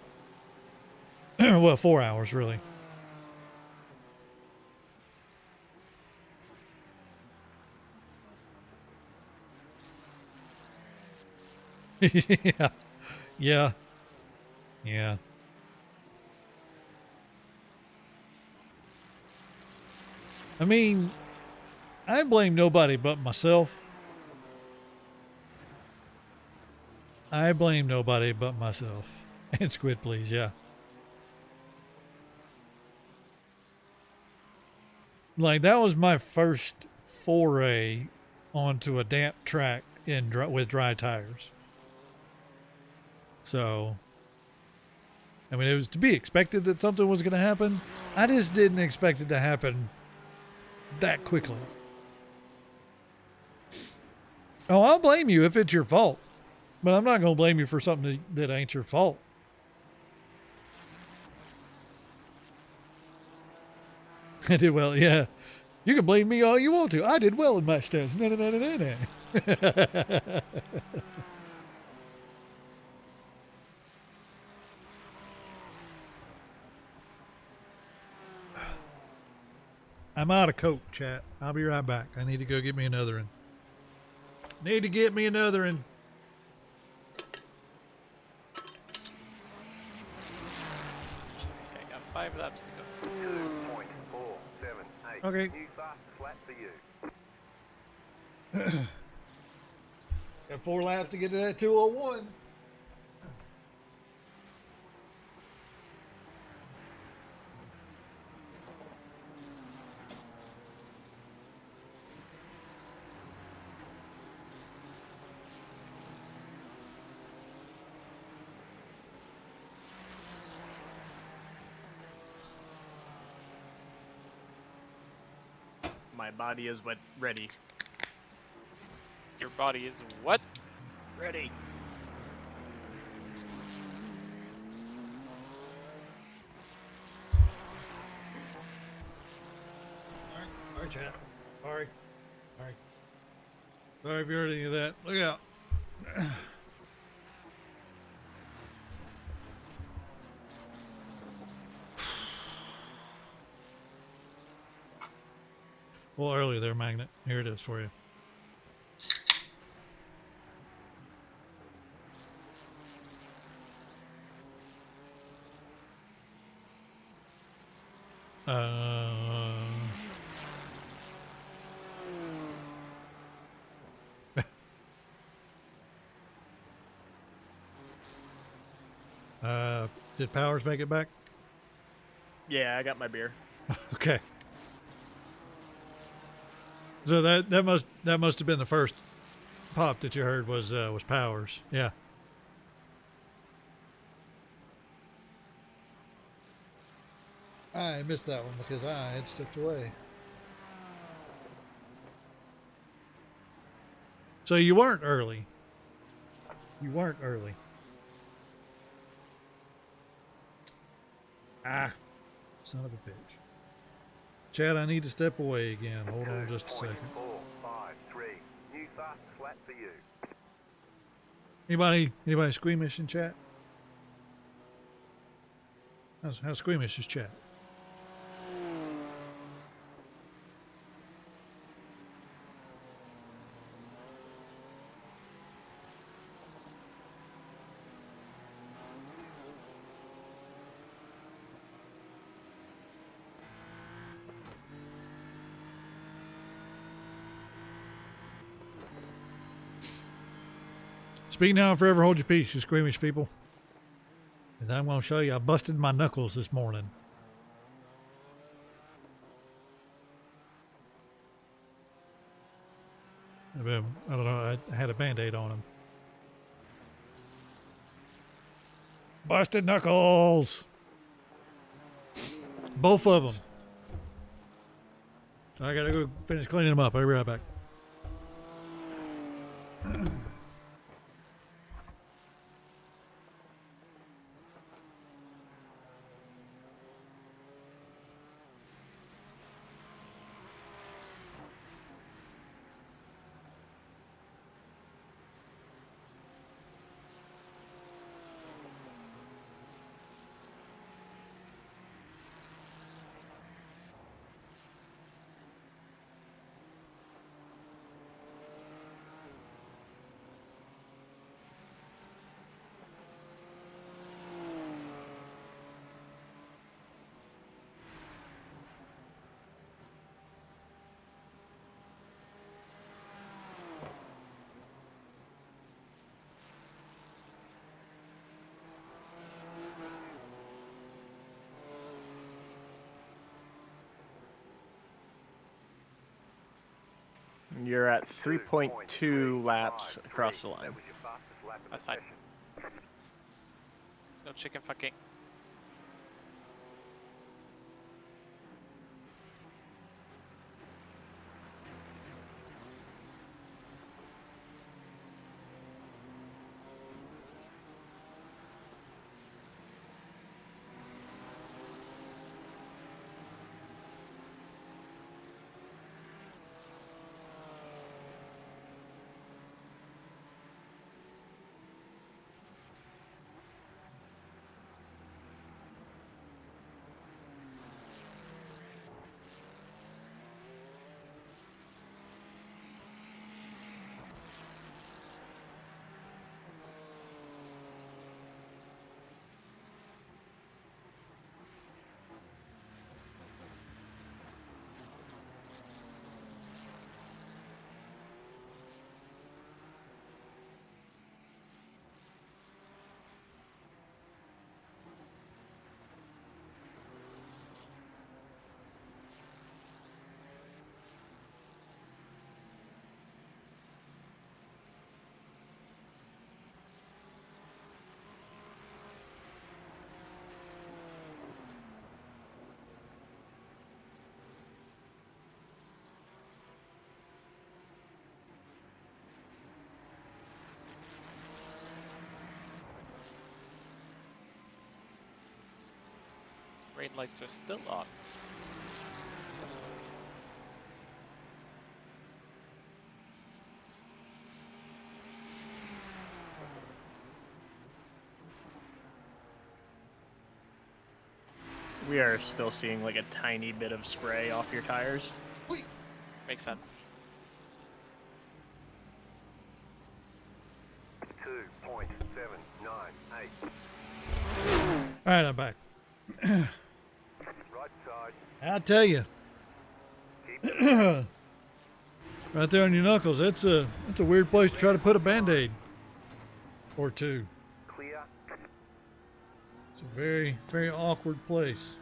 Well, 4 hours really. Yeah. Yeah. Yeah. I mean, I blame nobody but myself. I blame nobody but myself. And Squid, please, yeah. Like, that was my first foray onto a damp track with dry tires. So, I mean, it was to be expected that something was going to happen. I just didn't expect it to happen that quickly. Oh, I'll blame you if it's your fault. But I'm not going to blame you for something that ain't your fault. I did well, yeah. You can blame me all you want to. I did well in my stats. I'm out of Coke, chat. I'll be right back. I need to go get me another one. Need to get me another one. Okay, got 5 laps to go. 2.478. Okay. New fast flat for you. Got 4 laps to get to that 201. My body is ready. Your body is what? Ready. All right, chat. Sorry. Sorry if you heard any of that. Look out. Well, early there, Magnet. Here it is for you. Did Powers make it back? Yeah, I got my beer. Okay. So that must have been the first pop that you heard was Powers. Yeah. I missed that one because I had stepped away. So you weren't early. You weren't early. Ah, son of a bitch. Chad, I need to step away again. Hold on just a second. 2.453. New fast flat for you. Anybody squeamish in chat? How squeamish is chat? Speak now and forever hold your peace, you squeamish people. As I'm going to show you, I busted my knuckles this morning. I don't know, I had a Band-Aid on them. Busted knuckles! Both of them. So I gotta go finish cleaning them up. I'll be right back. You're at 3.2 laps across the line. That was your fastest lap of That's the fine. session. There's no chicken fucking. Rain lights are still on. We are still seeing like a tiny bit of spray off your tires. Makes sense. 2.798. All right, I'm back. Right side. I tell you, Keep it right there on your knuckles, it's a weird place to try to put a Band-Aid or two. clear. It's a very, very awkward place.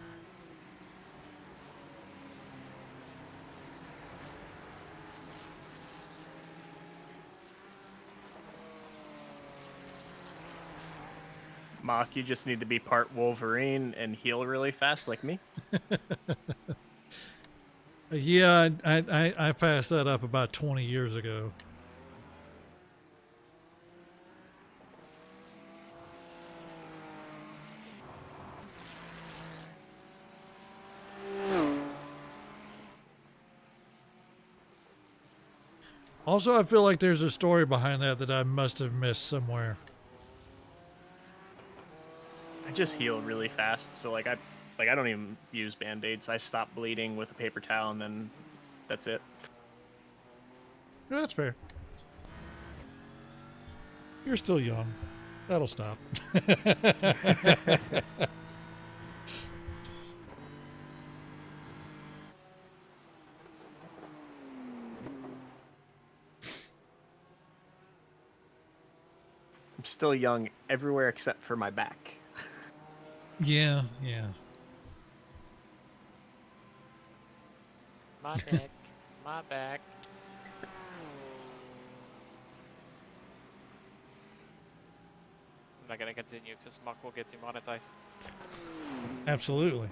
Mock, you just need to be part Wolverine and heal really fast like me. Yeah, I passed that up about 20 years ago. Also, I feel like there's a story behind that I must have missed somewhere. I just heal really fast, so I don't even use band-aids. I stop bleeding with a paper towel and then that's it. Yeah, that's fair. You're still young. That'll stop. I'm still young everywhere except for my back. Yeah. My neck, my back. I'm not gonna continue because Muck will get demonetized. Absolutely.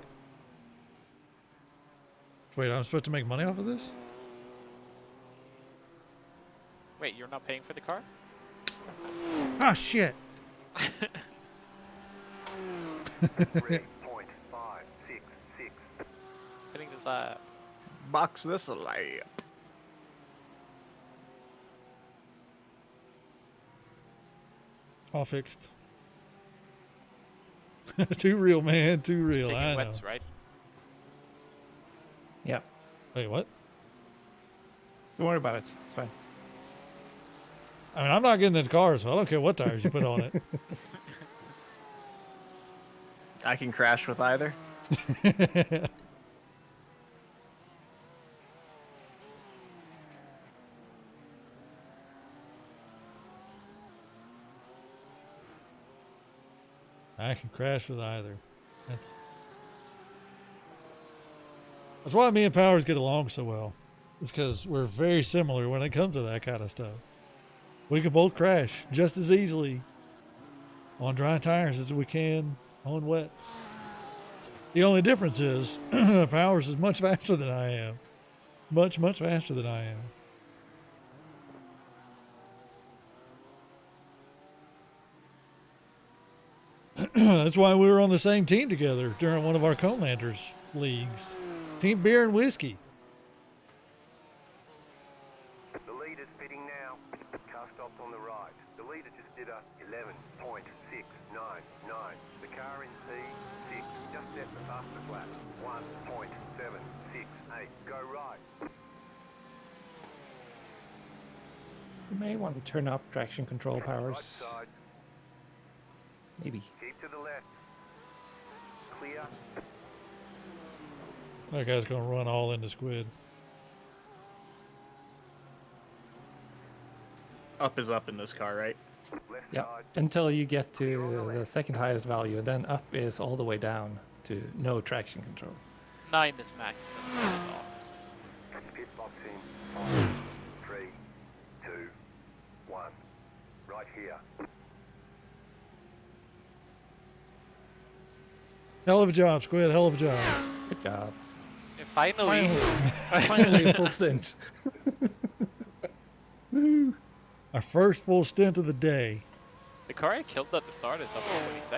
Wait, I'm supposed to make money off of this? Wait, you're not paying for the car? Ah, shit. 3.566. Putting this up. Box this a layup. All fixed. Too real, man. Too real. Taking I know. wets, right? Yep. Wait, what? Don't worry about it. It's fine. I mean, I'm not getting in the car, so I don't care what tires you put on it. I can crash with either. I can crash with either. That's why me and Powers get along so well. It's because we're very similar when it comes to that kind of stuff. We can both crash just as easily on dry tires as we can on wets. The only difference is Powers is much faster than I am. Much, much faster than I am. That's why we were on the same team together during one of our Conelanders leagues. Team Beer and Whiskey. The leader's pitting now. Car stopped on the right. The leader just did a 11.699. The car in P6 just set the fastest lap. 1.768. Go right. You may want to turn up traction control Right powers. side. Maybe. Keep to the left. Clear. That guy's going to run all into squid. Up is up in this car, right? Left Yep. side. Until you get to the second highest value, and then up is all the way down to no traction control. 9 is max and 10 is off. Pit box in. 5, 3, 2, 1. Right here. Hell of a job, Squid. Hell of a job. Good job. And finally, Finally a full stint. Our first full stint of the day. the car I killed at the start is up to 26.